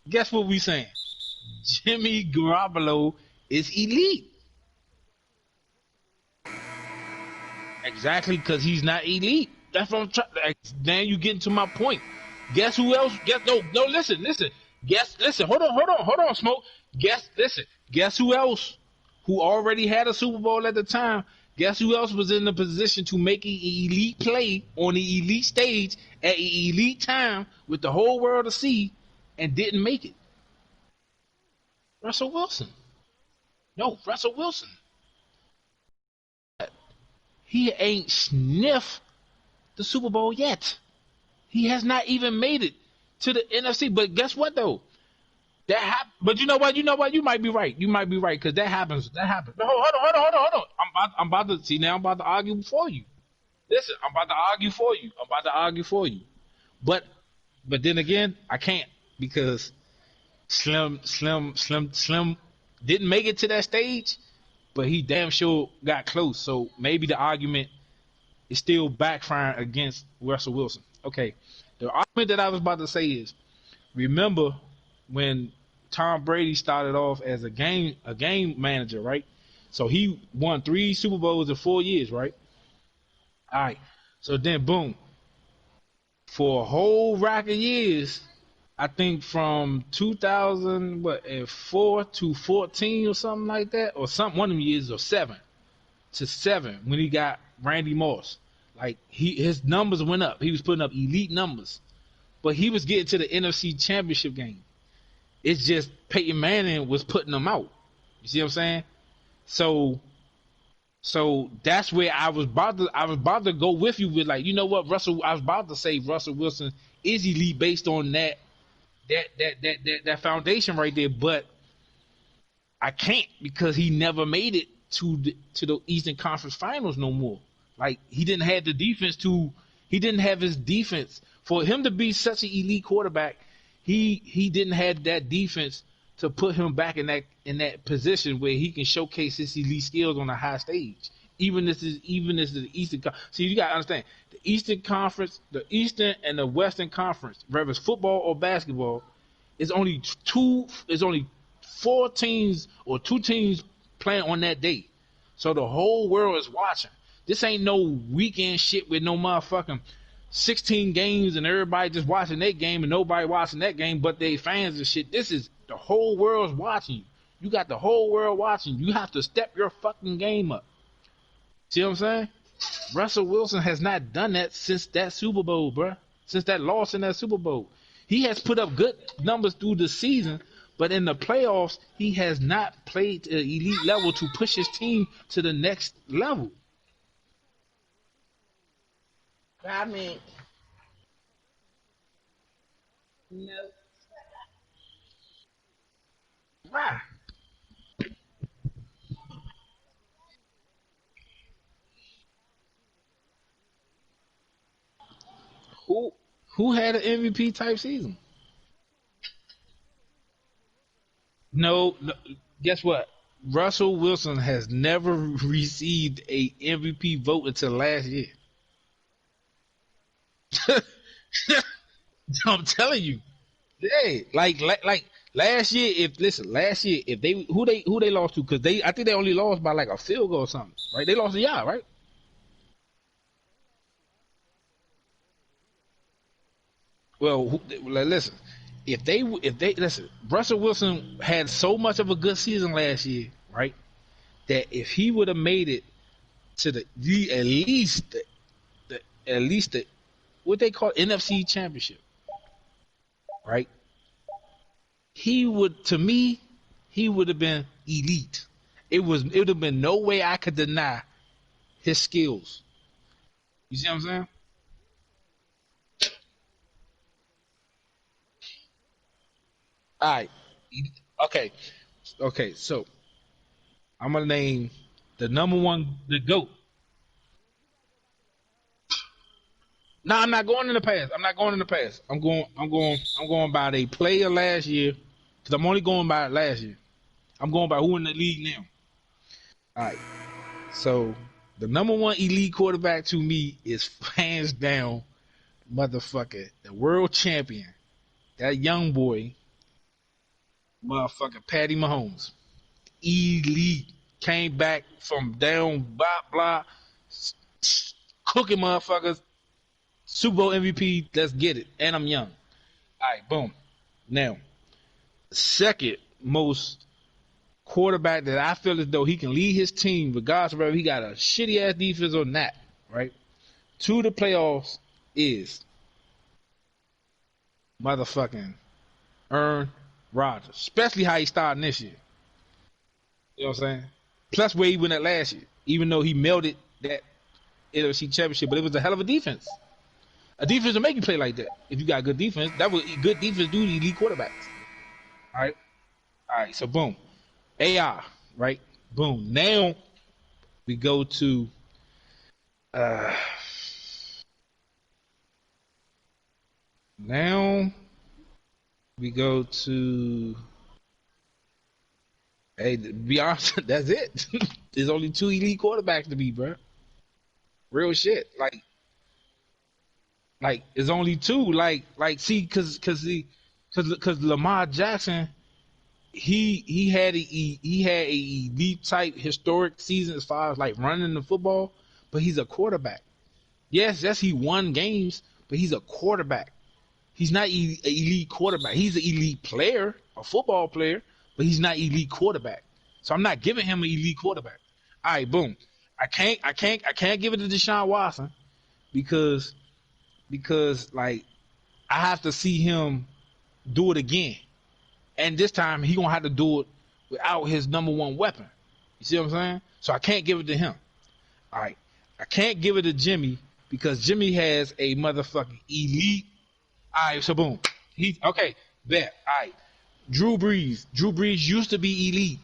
Guess what we saying? Jimmy Garoppolo is elite. Exactly, because he's not elite. That's what I'm trying. Like, now you getting to my point. Guess who else? Guess no. Listen. Listen. Hold on, Smoke. Listen. Guess who else? Who already had a Super Bowl at the time? Guess who else was in the position to make an elite play on the elite stage at an elite time with the whole world to see and didn't make it? Russell Wilson. No, Russell Wilson. He ain't sniffed the Super Bowl yet. He has not even made it to the NFC. But guess what though? But you know what? You might be right. You might be right because that happens. That happens. No, hold on. I'm about to see now. I'm about to argue for you. Listen, I'm about to argue for you. But then again, I can't because Slim didn't make it to that stage, but he damn sure got close. So maybe the argument is still backfiring against Russell Wilson. Okay, the argument that I was about to say is, remember when Tom Brady started off as a game manager, right? So he won 3 Super Bowls in 4 years, right? All right. So then, boom, for a whole rack of years, I think from 2004 to 14 or something like that, or something one of them years, or 7 when he got Randy Moss. Like his numbers went up. He was putting up elite numbers, but he was getting to the NFC Championship game. It's just Peyton Manning was putting them out. You see what I'm saying? So that's where I was about to go with you with, like, you know what, Russell. I was about to say Russell Wilson is elite based on that foundation right there, but I can't because he never made it to the Eastern Conference Finals no more. Like, he didn't have the defense he didn't have his defense for him to be such an elite quarterback. He didn't have that defense to put him back in that position where he can showcase his elite skills on a high stage. Even as the Eastern. See, you gotta understand the Eastern Conference, the Eastern and the Western Conference, whether it's football or basketball, it's only 4 teams or 2 teams playing on that day. So the whole world is watching. This ain't no weekend shit with no motherfucking 16 games and everybody just watching that game and nobody watching that game but they fans and shit. This is the whole world's watching you. You got the whole world watching. You have to step your fucking game up. See what I'm saying? Russell Wilson has not done that since that Super Bowl, bruh. Since that loss in that Super Bowl. He has put up good numbers through the season, but in the playoffs, he has not played to elite level to push his team to the next level. I mean, Nope. Why? Who who had an MVP type season? No, no, guess what? Russell Wilson has never received a MVP vote until last year. I'm telling you. Hey, like last year. If listen, last year if they lost to, because I think they only lost by like a field goal or something, right? They lost to y'all, right? Well, like, listen, if they listen, Russell Wilson had so much of a good season last year, right? That if he would have made it to the at least the what they call NFC Championship, right? He would, to me, he would have been elite. It would have been no way I could deny his skills. You see what I'm saying? All right. Okay. Okay. So I'm gonna name the number one, the goat. No, I'm not going in the past. I'm not going in the past. I'm going by the player last year because I'm only going by last year. I'm going by who in the league now. All right. So the number one elite quarterback to me is hands down, motherfucker, the world champion, that young boy, motherfucker, Patty Mahomes. Elite. Came back from down, blah, blah, cooking motherfuckers. Super Bowl MVP, let's get it. And I'm young. All right, boom. Now, second most quarterback that I feel as though he can lead his team, regardless of whether he got a shitty ass defense or not, right? To the playoffs is motherfucking Aaron Rodgers, especially how he started this year. You know what I'm saying? Plus where he went at last year, even though he melted that NFC Championship, but it was a hell of a defense. A defense will make you play like that. If you got good defense, that was good defense due to elite quarterbacks. All right, all right. So boom, AI, right? Boom. Now we go to uh now we go to hey, to be honest, that's it. There's only two elite quarterbacks to be, bro. Real shit. Like it's only two. See, cause Lamar Jackson, he had a elite type historic season as far as like running the football, but he's a quarterback. Yes, he won games, but he's a quarterback. He's not an elite quarterback. He's an elite player, a football player, but he's not elite quarterback. So I'm not giving him an elite quarterback. All right, boom. I can't give it to Deshaun Watson because like I have to see him do it again, and this time he gonna have to do it without his number one weapon. You see what I'm saying? So I can't give it to him. All right, I can't give it to Jimmy because Jimmy has a motherfucking elite. All right, so boom, he's okay. Bet. All right, Drew Brees. Drew Brees used to be elite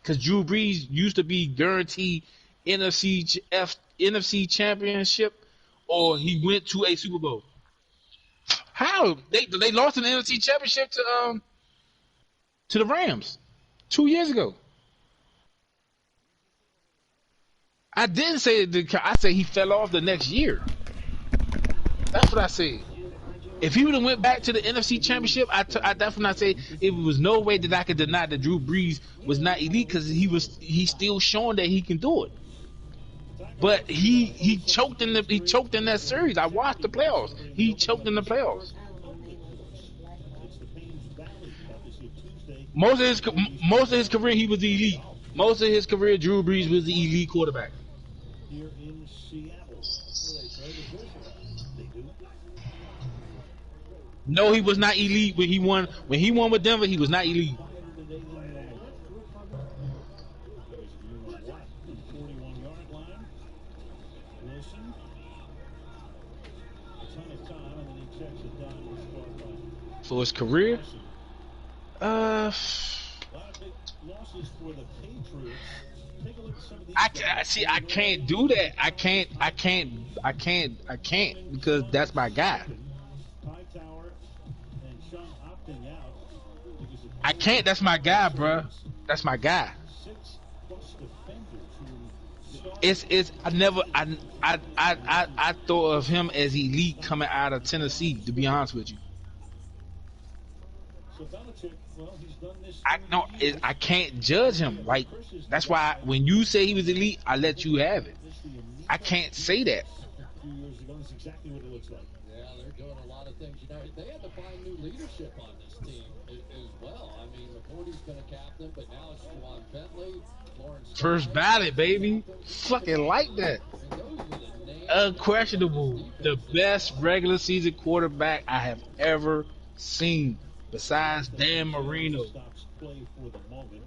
because Drew Brees used to be guaranteed NFC championship, or he went to a Super Bowl. How they lost in the NFC championship to the Rams 2 years ago. I didn't say I said he fell off the next year. That's what I said. If he would have went back to the NFC Championship, that's when I say it was no way that I could deny that Drew Brees was not elite because he's still showing that he can do it. But he choked in that series. I watched the playoffs. He choked in the playoffs. Most of his career he was elite. Most of his career Drew Brees was the elite quarterback. here in Seattle. Well, they try to push it. They do. No, he was not elite when he won. When he won with Denver, he was not elite. Better today than normal. There's Watt from the 41-yard line. Wilson. A ton of time, and then he checks it down with score by for his career. Uh, A lot of big losses for the Patriots. Take a look at some of these I guys. see. I can't do that. I can't because that's my guy. Hightower and Chung opting out because of I can't. That's my guy, bruh. That's my guy. 6+ defenders who started. It's. I never. I thought of him as elite coming out of Tennessee. To be honest with you, So Belichick, well, he's done this I through no. the years. I can't judge him. Like that's why when you say he was elite, I let you have it. I can't say that. A few years ago, that's exactly what it looks like. Yeah, they're doing a lot of things. You know, they had to find new leadership on this team as well. I mean, McCourty's been a captain, but now it's Juwan Bentley, Lawrence. First ballot, baby. Fucking like that. Unquestionable. The best regular season quarterback I have ever seen, besides Dan Marino. Stops play for the moment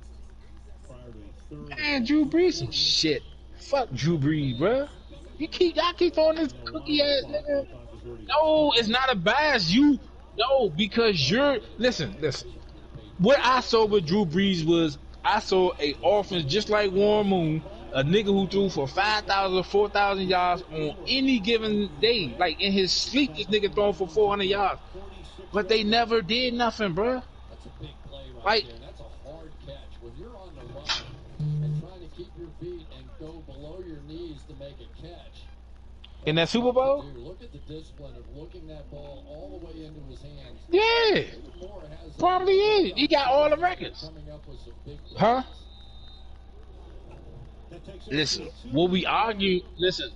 prior to a third. Man, Drew Brees some shit. Fuck Drew Brees, bruh. Y'all keep throwing this cookie ass nigga. No, it's not a bias. Because you're listen. What I saw with Drew Brees was I saw a offense just like Warren Moon, a nigga who threw for 5,000, 4,000 yards on any given day. Like in his sleep, this nigga throwing for 400 yards. But they never did nothing, bruh. That's a big play right Like, there. That's a hard catch. When you're on the run and trying to keep your feet and go below your knees to make a catch. in that Super Bowl? Dude, look at the discipline of looking that ball all the way into his hands. Yeah. David Moore has Probably is. He got all the records. coming up with some big Huh? That takes us Listen, to a what we argue, listen,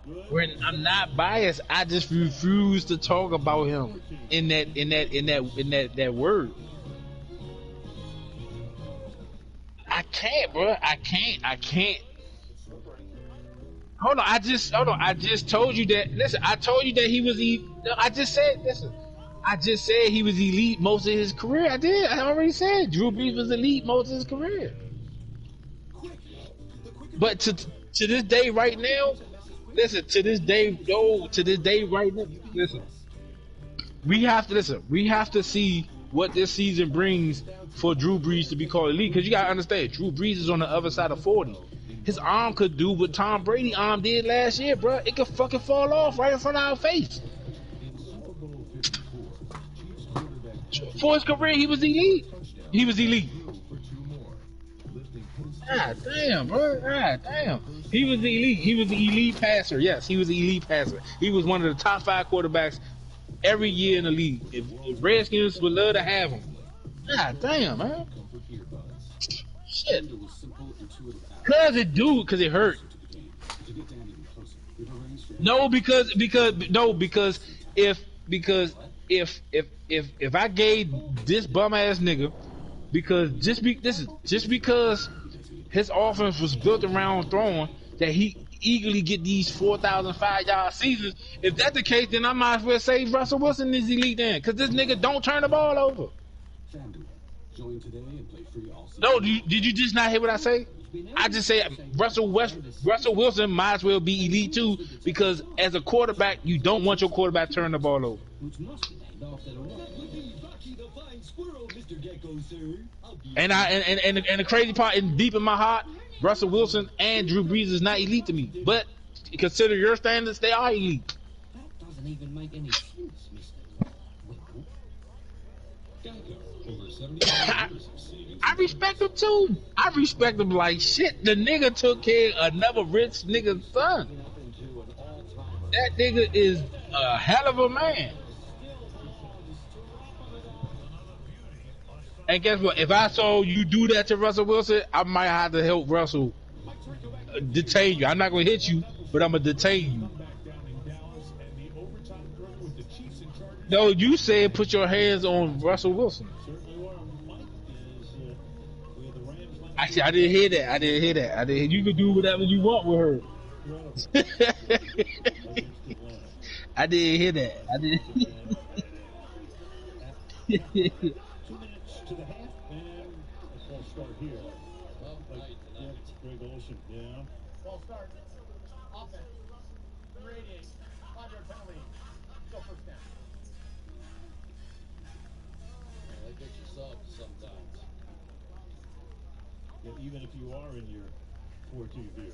good. when I'm not biased, I just refuse to talk about him in that word. I can't, bro. I can't. Hold on. I just told you that. Listen, I told you that he was. I just said. Listen, I just said he was elite most of his career. I did. I already said Drew Brees was elite most of his career. But to this day, right now, listen. To this day, right now, listen. We have to see what this season brings for Drew Brees to be called elite. Because you gotta understand, Drew Brees is on the other side of 40. His arm could do what Tom Brady arm did last year, bro. It could fucking fall off right in front of our face. For his career, he was elite. God damn, bro. God damn. He was elite. He was the elite passer. Yes, he was the elite passer. He was one of the top 5 quarterbacks every year in the league. If Redskins would love to have him. God damn, man. Shit. Cause it hurt. No, because if I gave this bum ass nigga just because his offense was built around throwing that he eagerly get these 4,005 yard seasons. If that's the case, then I might as well say Russell Wilson is elite then, because this nigga don't turn the ball over. No, did you just not hear what I say? I just say Russell Wilson might as well be elite too, because as a quarterback, you don't want your quarterback to turn the ball over. And the crazy part, in deep in my heart, Russell Wilson and Drew Brees is not elite to me. But consider your standards, they are elite. That doesn't even make any sense, Mr. I respect him too. I respect him like shit. The nigga took care of another rich nigga's son. That nigga is a hell of a man. And guess what? If I saw you do that to Russell Wilson, I might have to help Russell detain you. I'm not going to hit you, but I'm going to detain you. No, you said put your hands on Russell Wilson. Actually, I didn't hear that. You can do whatever you want with her. I didn't hear that. I didn't. 2 minutes to the half, and a false start here. Greg Olsen, yeah. False start. Offense. 388. 5-yard penalty. Still first down. They get you subbed sometimes. Yeah, even if you are in your 14th year.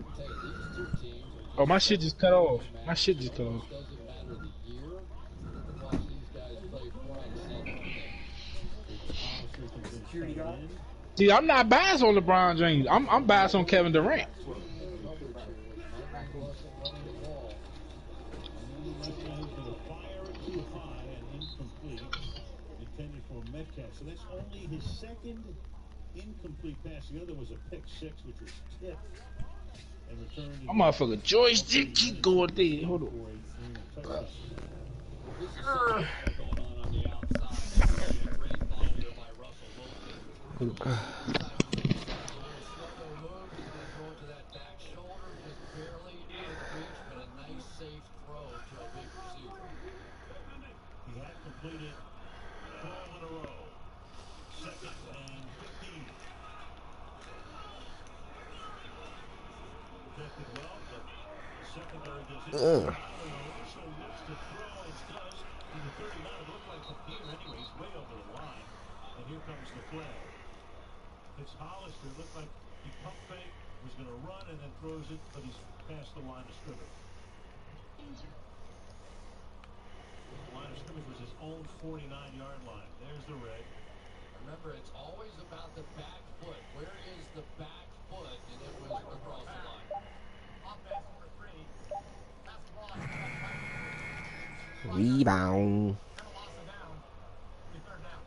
I'll tell you, these two teams are Oh, just my so shit just cut off. evenly My matched. shit It just cut off. almost doesn't matter the year. You can watch these guys play front and center, I think. It's Hollister comes in Security tight guard. end. See, I'm not biased on LeBron James. I'm biased on Kevin Durant. We're coach here with Mamba and Russell running the ball. And then right now he's going to fire it too high and incomplete. Intended for Metcalf. So that's only his second incomplete pass. The other was a pick six, which was tipped and returned in My the motherfucker opening joystick keep minutes of going this there. game Hold on. for a touchdown. This is something going on the outside. A great ball here by Russell Wilson. Inside to the inside, a little slow-mo move. He's going to throw it to that back shoulder, just barely out of reach, but a nice, safe throw to a big receiver. He had completed 12 in a row. Second and 15. Protected well, but the secondary goes inside out, and Alonso looks to throw, and does to the 39. It looked like from here anyway. He's way over the line. And here comes the flag. It's Hollister. It looked like he pump fake, was going to run, and then throws it, but he's past the line of scrimmage. The line of scrimmage was his own 49-yard line. There's the red. Remember, it's always about the back foot. Where is the back foot? And it was across the line. Offense for 3. Basketball on right. Rebound. And a loss of down. Be third down.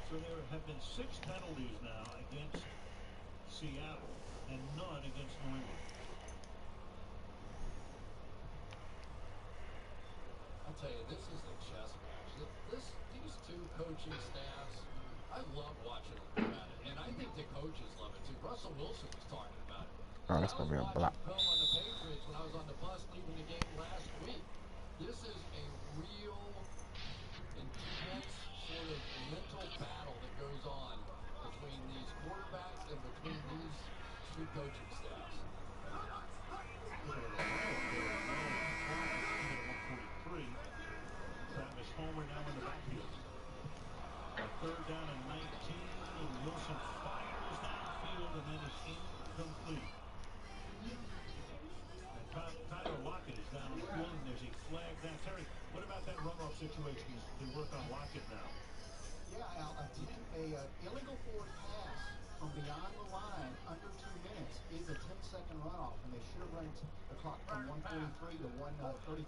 So there have been 6 penalties now against Seattle and none against New England. I'll tell you, this is a chess match. These two coaching staffs, I love watching them at it. And I think the coaches love it too. Russell Wilson was talking about it. Oh, I that's was gonna be a watching block. film on the Patriots when I was on the bus leaving the game last week. This is a real intense sort of mental battle that goes on between these quarterbacks and between these two coaching staffs. Travis Homer now in the backfield. A third down and 19. And Wilson fires downfield and then is incomplete. And Tyler Lockett is down on the field and there's a flag down. Terry, what about that runoff situation? They work on Lockett now. Yeah, Al, a illegal forward pass from beyond the line under 2 minutes is a 10-second runoff, and they should have run the clock from 143 to 133.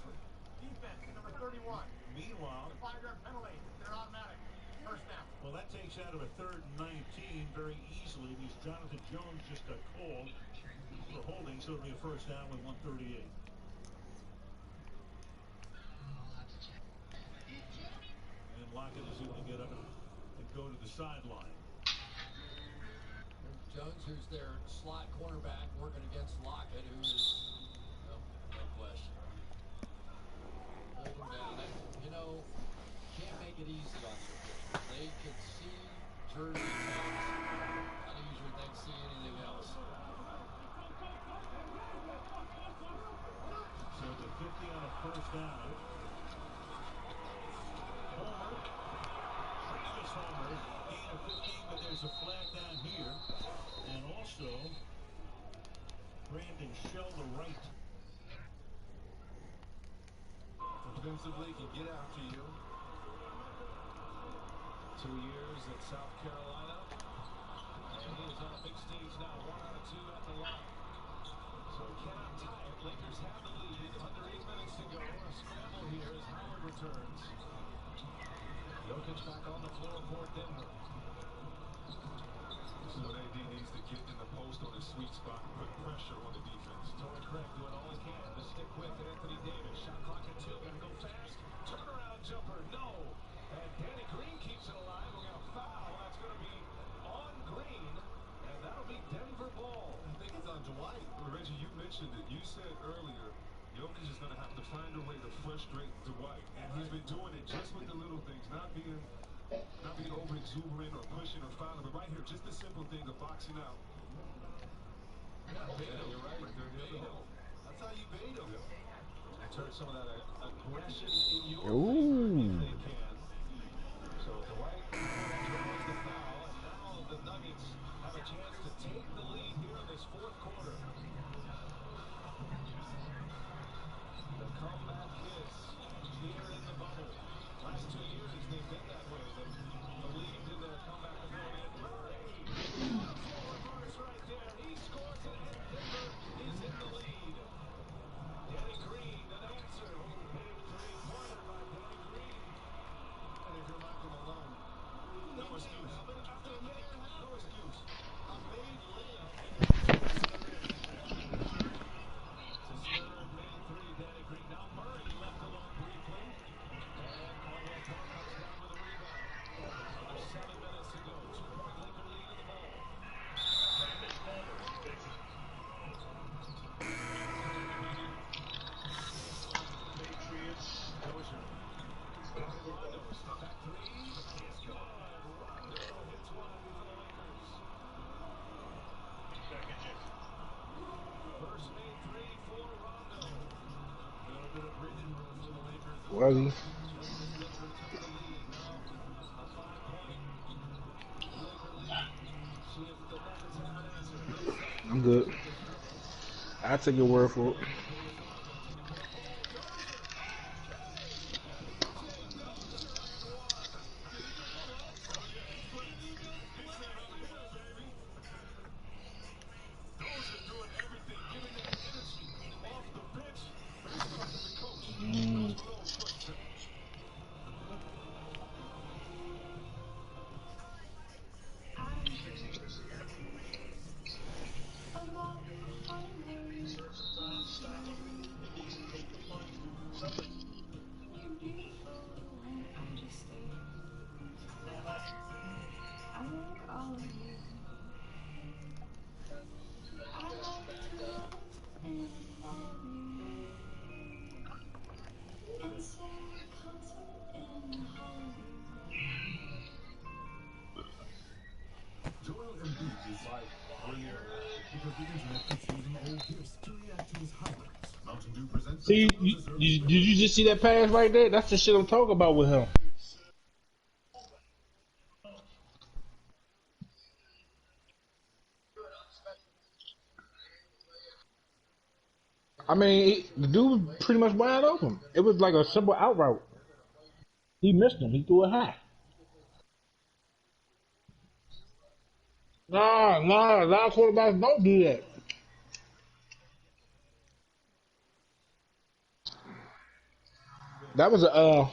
Defense, number 31. Meanwhile, 5-yard penalty. They're automatic. First down. well, that takes out of a third and 19 very easily because Jonathan Jones just got called for holding, so it'll be a first down with 138. And Lockett is able to get up and go to the sideline. Jones, who's their slot cornerback, working against Lockett, who is, no question. Hold him down. You know, can't make it easy on your pitchers. They can see jersey names. Not usually they see anything else. So it's a 50 on a first down. Homer, Travis Homer, gain of 15, but there's a flag down here. And also, Brandon Shell to right. Defensively can get after you. 2 years at South Carolina. And he is on a big stage now. 1 out of 2 at the line. So cannot tie it. Lakers have the lead. Under 8 minutes to go. A scramble here as Howard returns. Jokic back on the floor for Denver. This is what AD needs to get in the post on his sweet spot and put pressure on the defense. Torrey Craig doing all he can to stick with Anthony Davis. Shot clock at 2. Got to go fast. Turnaround jumper. No. And Danny Green keeps it alive. We got a foul. That's going to be on Green. And that'll be Denver ball. I think it's on Dwight. Well, Reggie, you mentioned it. You said earlier, Jokic is going to have to find a way to frustrate Dwight. And he's been doing it just with the little things, not being over exuberant or pushing or fouling, but right here, just the simple thing of boxing out. Yeah, you're right. Bait him. That's how you bait him. turn some of that aggression in your favor if Ooh. they can. So Dwight as well as the foul, and now the Nuggets have a chance to take the lead here in this fourth quarter. The comeback kids here in the bubble. Last 2 years they've been that way. They've believed in their comeback ability. And Murray goes for a reverse right there. He scores it, and Denver is in the lead. Danny Green, an answer. Big three-pointer by Danny Green. And if you're Michael Malone, no excuse. After a minute and a half, no excuse. A made layup, and the Pistons are in. It's a third made three, Danny Green. Now Murray left alone briefly. And Caldwell Pope comes down with a rebound. Under 7 minutes to go. 2-point Laker lead in the ball. Dozier. Off Rondo. Step back three. Is good. Rondo hits one for the Lakers. First made three for Rondo. A little bit of breathing room for the Lakers as Was well. he? Just as Denver took the lead. Now a 5-point Laker lead. See if the Nuggets have an answer. They say I'm they good. do. I take your word for it. Here is Rondo to the corner. Oh, Dozier. PJ Dozier and one. Did he make a play? Oh, yeah, he split. He said, I'm here, baby. Dozier doing everything, giving that energy off the bench. He's talking to coach. Coach Rose, listen. Joel Embiid is like bring it on because the internet keeps using old gifs to react to his highlights. Mountain Dew presents the See, Joel Deserves did you just see that pass right there? That's the shit I'm talking about with him. I mean, the dude was pretty much wide open. It was like a simple out route. He missed him. He threw it high. Nah, a lot of quarterbacks don't do that. That was a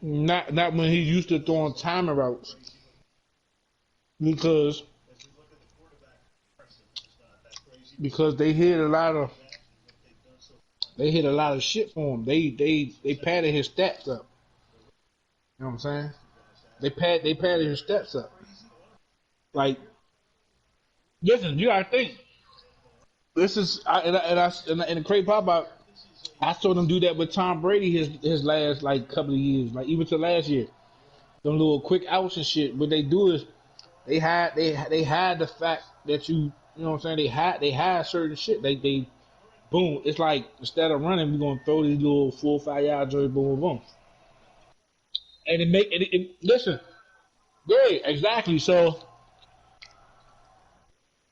not when he used to throwing timing routes because they hit a lot of shit for him. They padded his stats up. You know what I'm saying? They padded his stats up. Like, listen, you gotta think. This is and the crazy part about I saw them do that with Tom Brady his last like couple of years, like even to last year. Them little quick outs and shit. What they do is they hide the fact that you know what I'm saying. They hide certain shit. They boom. It's like instead of running, we're gonna throw these little 4 or 5 yard joints, boom, boom, and listen, yeah, exactly. So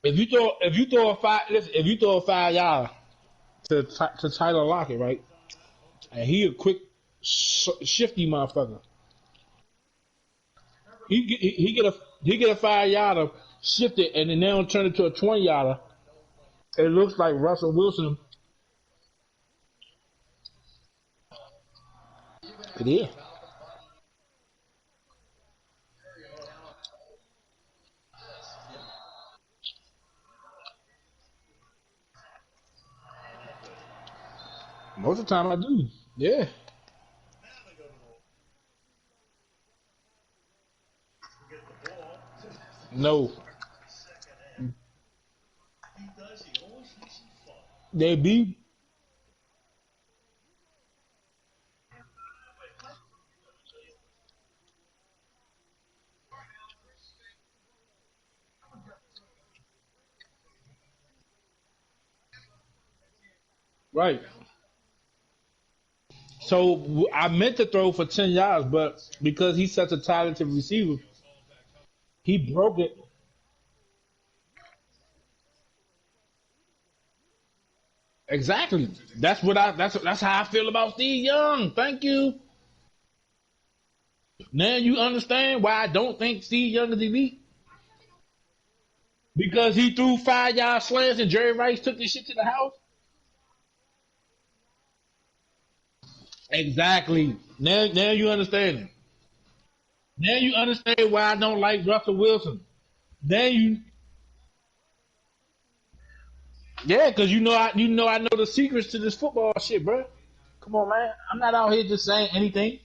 if you throw a 5 yard to Tyler Lockett, right, and he a quick shifty motherfucker. He get a 5 yarder, shift it, and then they'll turn it to a 20 yarder. It looks like Russell Wilson. It is. Most of the time I do. Yeah. No. They be. Right. So I meant to throw for 10 yards, but because he's such a talented receiver, he broke it. Exactly. That's how I feel about Steve Young. Thank you. Now you understand why I don't think Steve Young is elite. Because he threw 5 yard slants and Jerry Rice took this shit to the house. Exactly. Now you understand it. Now you understand why I don't like Russell Wilson. Now you, yeah, because you know I know the secrets to this football shit, bro. Come on, man. I'm not out here just saying anything.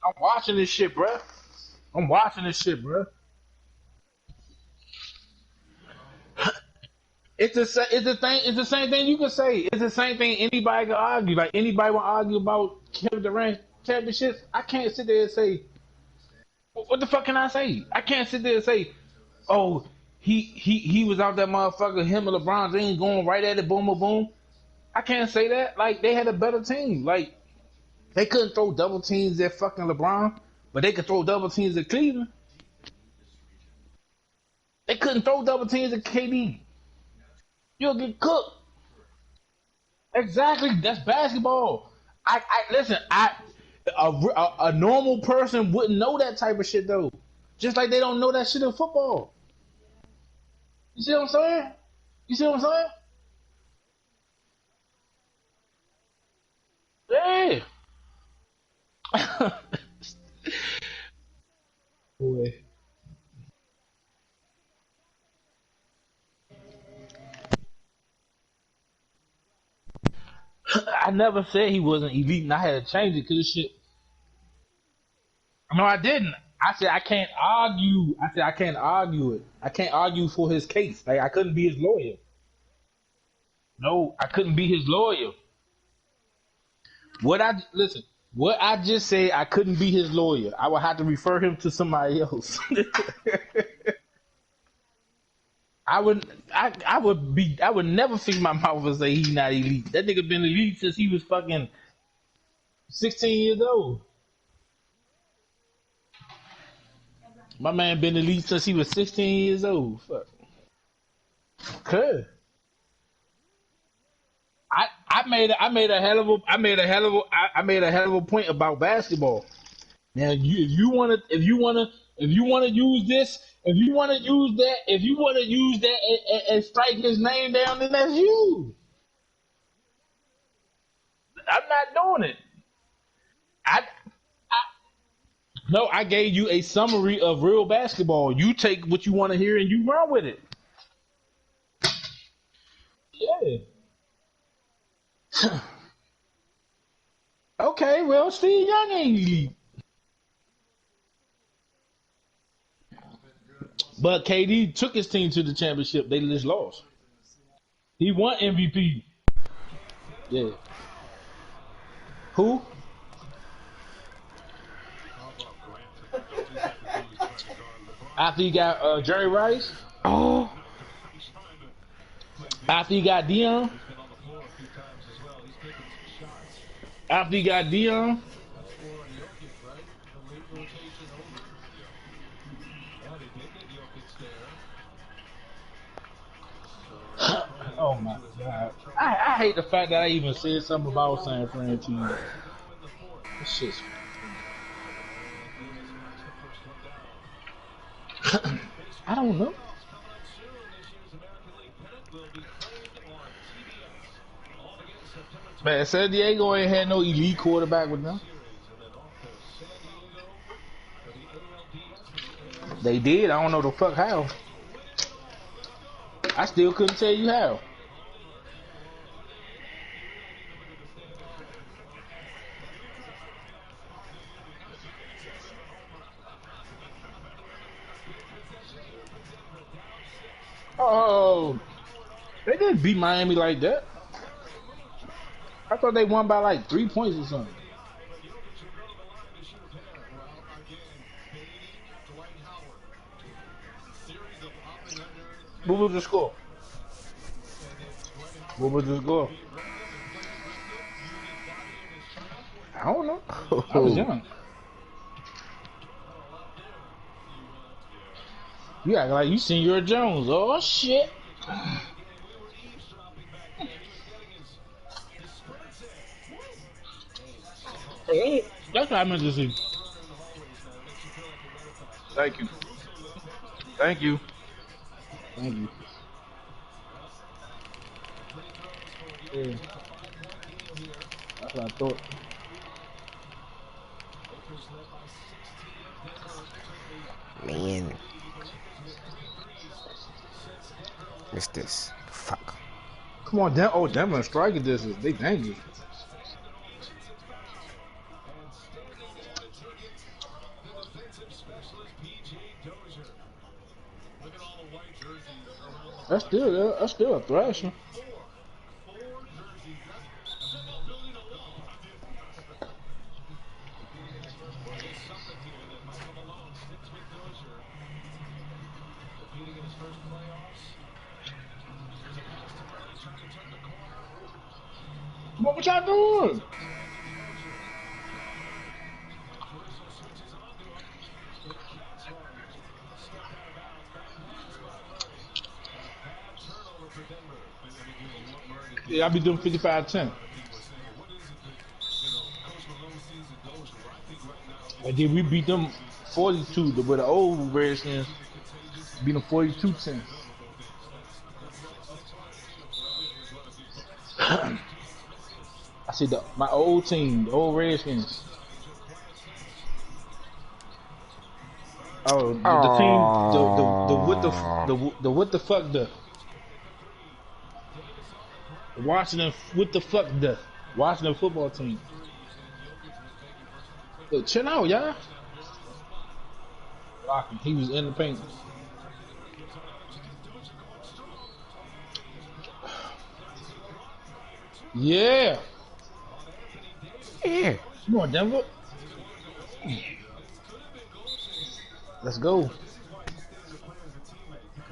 I'm watching this shit, bro. I'm watching this shit, bro. It's the same thing you can say. It's the same thing anybody can argue. Like anybody will argue about Kevin Durant championships. I can't sit there and say, what the fuck can I say? I can't sit there and say, oh, he was out that motherfucker. Him and LeBron James going right at it, boom, boom, boom. I can't say that. Like they had a better team. Like they couldn't throw double teams at fucking LeBron, but they could throw double teams at Cleveland. They couldn't throw double teams at KD. You'll get cooked. Exactly. That's basketball. I listen. A normal person wouldn't know that type of shit though. Just like they don't know that shit in football. You see what I'm saying? You see what I'm saying? Yeah. Boy. I never said he wasn't elite, and I had to change it because shit. No, I didn't. I said I can't argue. I said I can't argue it. I can't argue for his case. Like I couldn't be his lawyer. No, I couldn't be his lawyer. What I listen. What I just said, I couldn't be his lawyer. I would have to refer him to somebody else. I would never fix my mouth and say he's not elite. That nigga been elite since he was fucking 16 years old. My man been elite since he was 16 years old. Fuck. Okay. I made a hell of a point about basketball. Now if you wanna use this, if you wanna use that, and strike his name down, then that's you. I'm not doing it. I no, I gave you a summary of real basketball. You take what you want to hear and you run with it. Yeah. Okay, well, Steve Young ain't elite. But KD took his team to the championship. They just lost. He won MVP. Yeah. Who? After he got Jerry Rice? Oh, After he got Dion? After he got Dion? Oh my god. I hate the fact that I even said something about San Fran to you. This shit's I don't know. Man, San Diego ain't had no elite quarterback with them. They did. I don't know the fuck how. I still couldn't tell you how. Oh, they didn't beat Miami like that. I thought they won by like 3 points or something. What was the score? What was the score? I don't know. I was young. You act like you Senor Jones. Oh shit. Hey, that's what I meant to see. Thank you. Thank you. Thank you. Yeah. That's what I thought. Man. What's this? Fuck. Come on, Denver and striker distance. They dangerous. That's still a thrasher. What y'all doing? Yeah, I be doing 55-10. And then we beat them 42 with the old Redskins. Beat them 42-10. I see my old team, the old Redskins. Oh, the team, the what the fuck the Washington, what the fuck the Washington football team. Look, chill out, y'all. Rocking. He was in the paint. Yeah. Yeah. Come on, Denver. Let's go.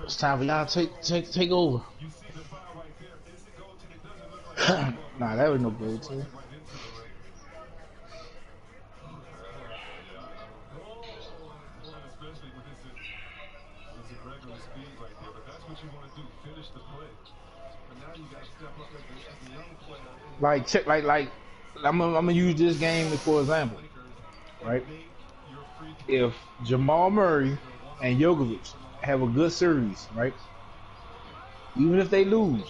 It's time for y'all to take over. Nah, that was no goal too. Like check, like I'm gonna use this game for example, right? If Jamal Murray and Jokovic have a good series, right? Even if they lose,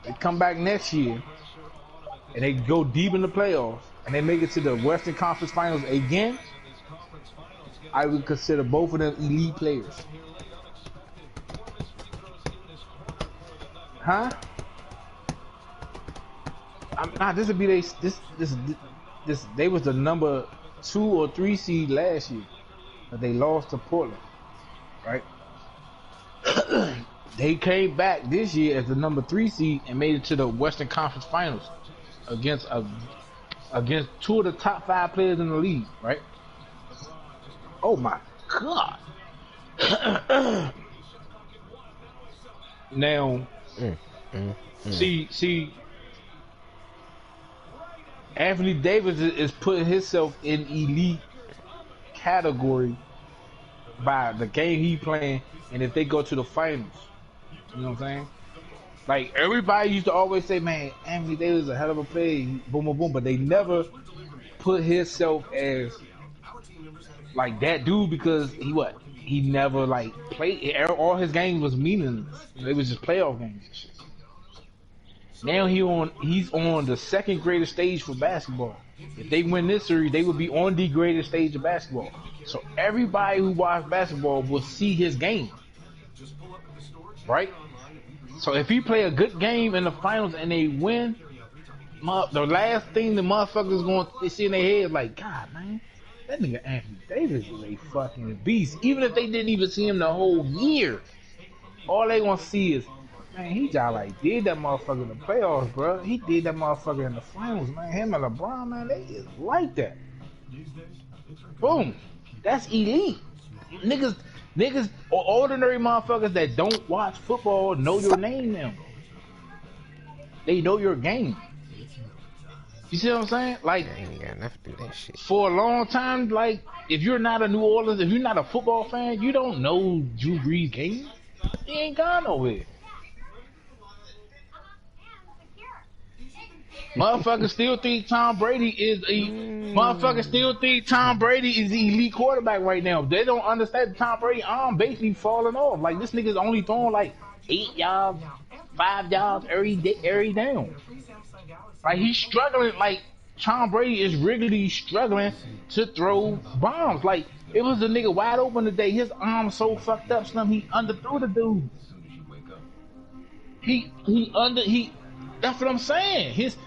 they come back next year and they go deep in the playoffs and they make it to the Western Conference Finals again, I would consider both of them elite players. Huh? This would be this. They was the number 2 or 3 seed last year, but they lost to Portland, right? They came back this year as the number 3 seed and made it to the Western Conference Finals against 2 of the top 5 players in the league, right? Oh my god! Now, see. Anthony Davis is putting himself in elite category by the game he playing, and if they go to the finals, you know what I'm saying? Like everybody used to always say, "Man, Anthony Davis is a hell of a player, boom, boom, boom," but they never put himself as like that dude because he never like played. All his games was meaningless. It was just playoff games and shit. Now he's on the second greatest stage for basketball. If they win this series, they would be on the greatest stage of basketball. So everybody who watches basketball will see his game, right? So if he play a good game in the finals and they win, the last thing the motherfuckers going to see in their head like, God, man, that nigga Anthony Davis is a fucking beast. Even if they didn't even see him the whole year, all they gonna see is, man, he just like did that motherfucker in the playoffs, bro. He did that motherfucker in the finals, man. Him and LeBron, man, they is like that. Boom. That's elite. Niggas or ordinary motherfuckers that don't watch football know your name now. They know your game. You see what I'm saying? Like, I ain't got nothing to do that shit. for a long time, like, if you're not a New Orleans, if you're not a football fan, you don't know Drew Brees' game. He ain't gone nowhere. Motherfuckers still think Tom Brady is a motherfuckers still think Tom Brady is the elite quarterback right now. They don't understand Tom Brady arm basically falling off. Like, this nigga's only throwing like 8 yards, 5 yards every down. Like, he's struggling. Like, Tom Brady is regularly struggling to throw bombs. Like, it was the nigga wide open today. His arm so fucked up, he underthrew the dude. That's what I'm saying. His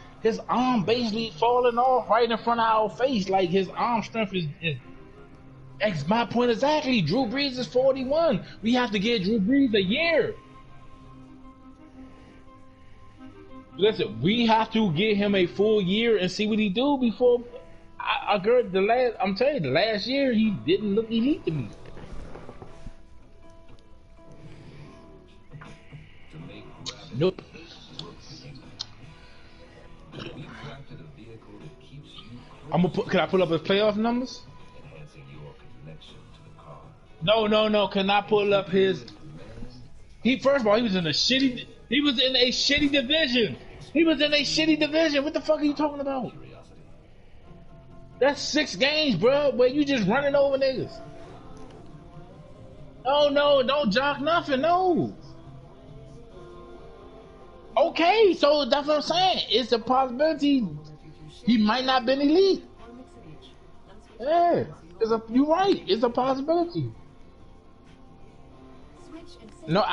arm basically falling off right in front of our face. Like, his arm strength is that's my point exactly. Drew Brees is 41. We have to give Drew Brees a year. Listen, we have to give him a full year and see what he do before I'm telling you, the last year he didn't look elite to me. Nope. Can I pull up his playoff numbers? No. Can I pull up his? First of all, he was in a shitty division. What the fuck are you talking about? That's 6 games, bro. Where you just running over niggas. No, don't jock nothing. No. Okay, so that's what I'm saying. It's a possibility he might not been elite. Yeah, you're right. It's a possibility. No,